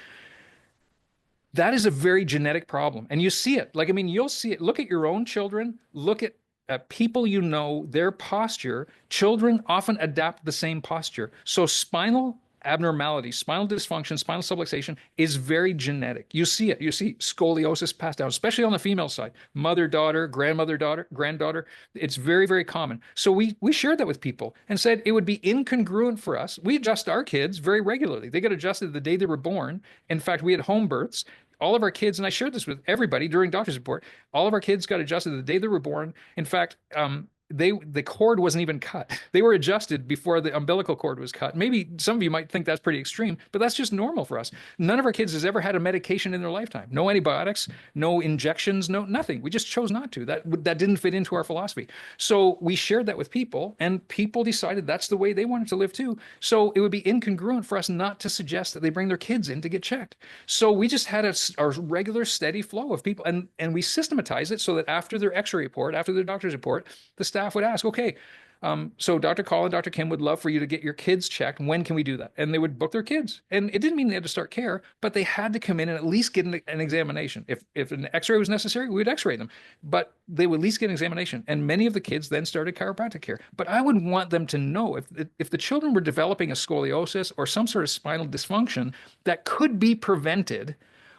that is a very genetic problem. And you see it. You'll see it. Look at your own children. Look at people their posture. Children often adapt the same posture. So spinal abnormality, spinal dysfunction, spinal subluxation is very genetic. You see it. You see scoliosis passed down, especially on the female side. Mother, daughter, grandmother, daughter, granddaughter. It's very, very common. So we shared that with people and said it would be incongruent for us. We adjust our kids very regularly. They get adjusted the day they were born. In fact, we had home births. All of our kids, and I shared this with everybody during doctor's report, all of our kids got adjusted the day they were born. In fact, the cord wasn't even cut. They were adjusted before the umbilical cord was cut. Maybe some of you might think that's pretty extreme, but that's just normal for us. None of our kids has ever had a medication in their lifetime. No antibiotics, no injections, no nothing. We just chose not to. That didn't fit into our philosophy. So we shared that with people, and people decided that's the way they wanted to live too. So it would be incongruent for us not to suggest that they bring their kids in to get checked. So we just had a regular, steady flow of people, and we systematize it so that after their X-ray report, after their doctor's report, the staff would ask, okay, so Dr. Call and Dr. Kim would love for you to get your kids checked. When can we do that? And they would book their kids. And it didn't mean they had to start care, but they had to come in and at least get an examination. If an X-ray was necessary, we would X-ray them, but they would at least get an examination. And many of the kids then started chiropractic care. But I would want them to know if the children were developing a scoliosis or some sort of spinal dysfunction that could be prevented,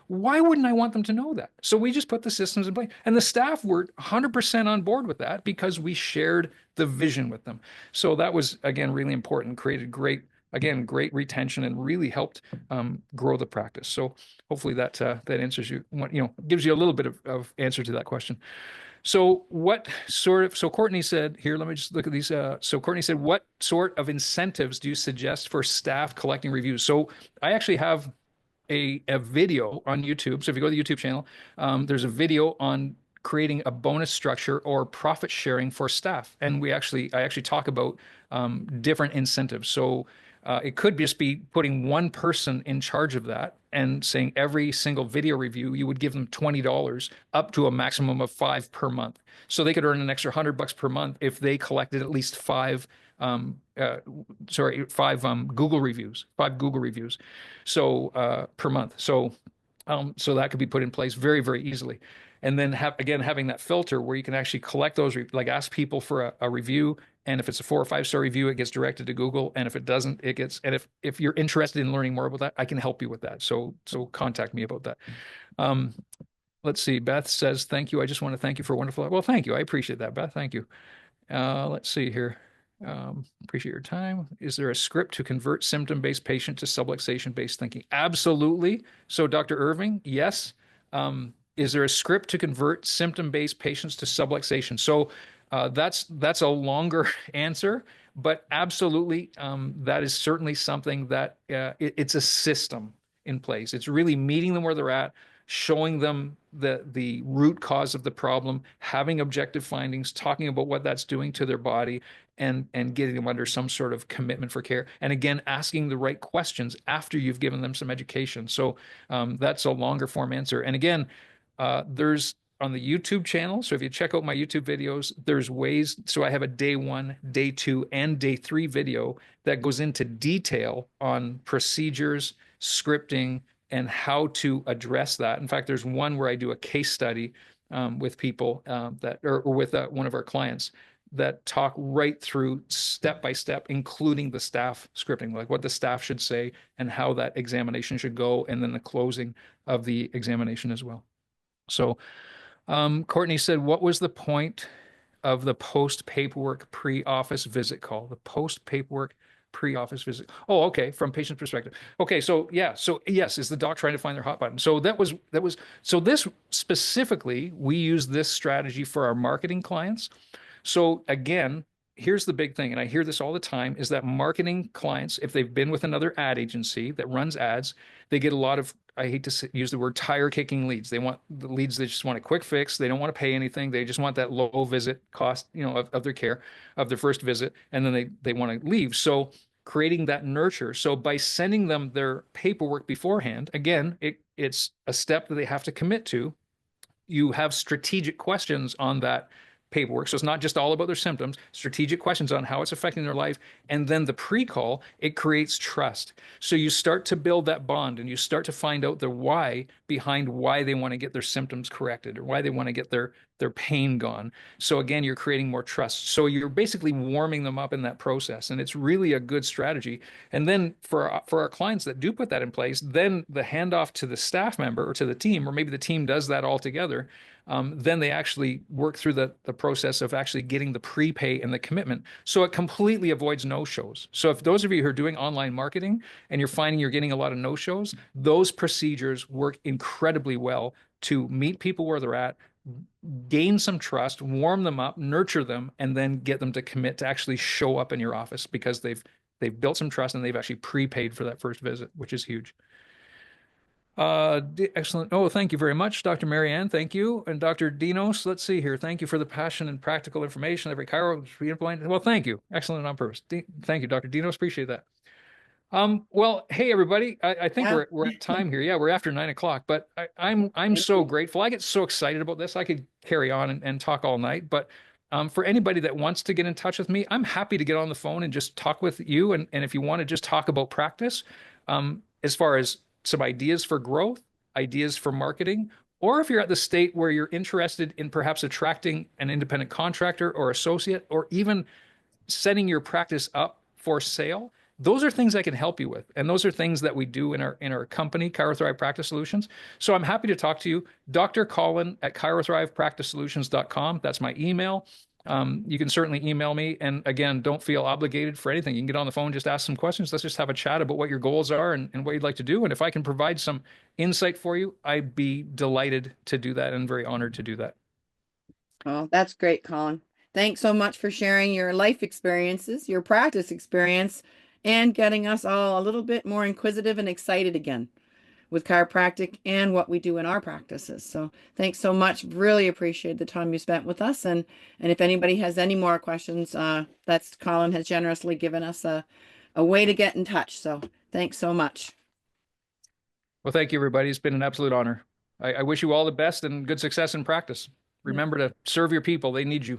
why wouldn't I want them to know that? So we just put the systems in place. And the staff were 100% on board with that because we shared the vision with them. So that was, again, really important, created great retention and really helped grow the practice. So hopefully that answers gives you a little bit of answer to that question. So Courtney said here, let me just look at these. So Courtney said, what sort of incentives do you suggest for staff collecting reviews? So I actually have a video on YouTube. So if you go to the YouTube channel, there's a video on creating a bonus structure or profit sharing for staff. And I actually talk about different incentives. So it could just be putting one person in charge of that and saying every single video review, you would give them $20 up to a maximum of $5 per month. So they could earn an extra $100 per month if they collected at least 5 five Google reviews, so per month. So that could be put in place very, very easily. And then having that filter where you can actually collect those, like ask people for a review. And if it's a 4 or 5 star review, it gets directed to Google. And if it doesn't, it gets, and if you're interested in learning more about that, I can help you with that. So contact me about that. Um, let's see. Beth says, thank you. I just want to thank you for wonderful. Well, thank you. I appreciate that, Beth. Thank you. Let's see here. Appreciate your time. Is there a script to convert symptom-based patient to subluxation-based thinking? Absolutely. So, Dr. Irving, yes. Is there a script to convert symptom-based patients to subluxation? So, that's a longer answer, but absolutely, that is certainly something that it's a system in place. It's really meeting them where they're at, showing them the root cause of the problem, having objective findings, talking about what that's doing to their body, and getting them under some sort of commitment for care. And again, asking the right questions after you've given them some education. So that's a longer form answer. And again, there's on the YouTube channel. So if you check out my YouTube videos, there's ways. So I have a day 1, day 2, and day 3 video that goes into detail on procedures, scripting, and how to address that. In fact, there's one where I do a case study with people or with one of our clients that talk right through step by step, including the staff scripting, like what the staff should say and how that examination should go, and then the closing of the examination as well. So Courtney said, what was the point of the post paperwork pre-office visit call? The post paperwork pre-office visit. Oh, okay. From patient perspective. Okay. So yeah. So yes, is the doc trying to find their hot button? So so this specifically, we use this strategy for our marketing clients. So again, here's the big thing, and I hear this all the time, is that marketing clients, if they've been with another ad agency that runs ads, they get a lot of, I hate to use the word, tire kicking leads. They want the leads, they just want a quick fix. They don't want to pay anything. They just want that low visit cost, of their care, of their first visit, and then they want to leave. So creating that nurture. So by sending them their paperwork beforehand, again, it's a step that they have to commit to. You have strategic questions on that paperwork. So it's not just all about their symptoms, strategic questions on how it's affecting their life. And then the pre-call, it creates trust. So you start to build that bond and you start to find out the why behind why they want to get their symptoms corrected or why they want to get their pain gone. So again, you're creating more trust. So you're basically warming them up in that process. And it's really a good strategy. And then for our clients that do put that in place, then the handoff to the staff member or to the team, or maybe the team does that all together. Then they actually work through the process of actually getting the prepay and the commitment. So it completely avoids no-shows. So if those of you who are doing online marketing and you're finding you're getting a lot of no-shows, those procedures work incredibly well to meet people where they're at, gain some trust, warm them up, nurture them, and then get them to commit to actually show up in your office because they've built some trust and they've actually prepaid for that first visit, which is huge. Excellent. Oh, thank you very much, Dr. Marianne. Thank you. And Dr. Dinos, let's see here. Thank you for the passion and practical information. Every chiro is implemented. Well, thank you. Excellent on purpose. Thank you, Dr. Dinos. Appreciate that. Well, hey everybody. I think we're at time here. Yeah, we're after 9 o'clock, but I'm so grateful. I get so excited about this. I could carry on and talk all night, but for anybody that wants to get in touch with me, I'm happy to get on the phone and just talk with you. And if you want to just talk about practice, as far as some ideas for growth, ideas for marketing, or if you're at the state where you're interested in perhaps attracting an independent contractor or associate, or even setting your practice up for sale, those are things I can help you with. And those are things that we do in our company, ChiroThrive Practice Solutions. So I'm happy to talk to you. Dr. Colin at ChiroThrivePracticeSolutions.com. That's my email. You can certainly email me. And again, don't feel obligated for anything. You can get on the phone, just ask some questions. Let's just have a chat about what your goals are and what you'd like to do. And if I can provide some insight for you, I'd be delighted to do that and very honored to do that. Oh, that's great, Colin. Thanks so much for sharing your life experiences, your practice experience, and getting us all a little bit more inquisitive and excited again with chiropractic and what we do in our practices. So thanks so much. Really appreciate the time you spent with us. And if anybody has any more questions, that's Colin has generously given us a way to get in touch. So thanks so much. Well, thank you, everybody. It's been an absolute honor. I wish you all the best and good success in practice. Remember to serve your people. They need you.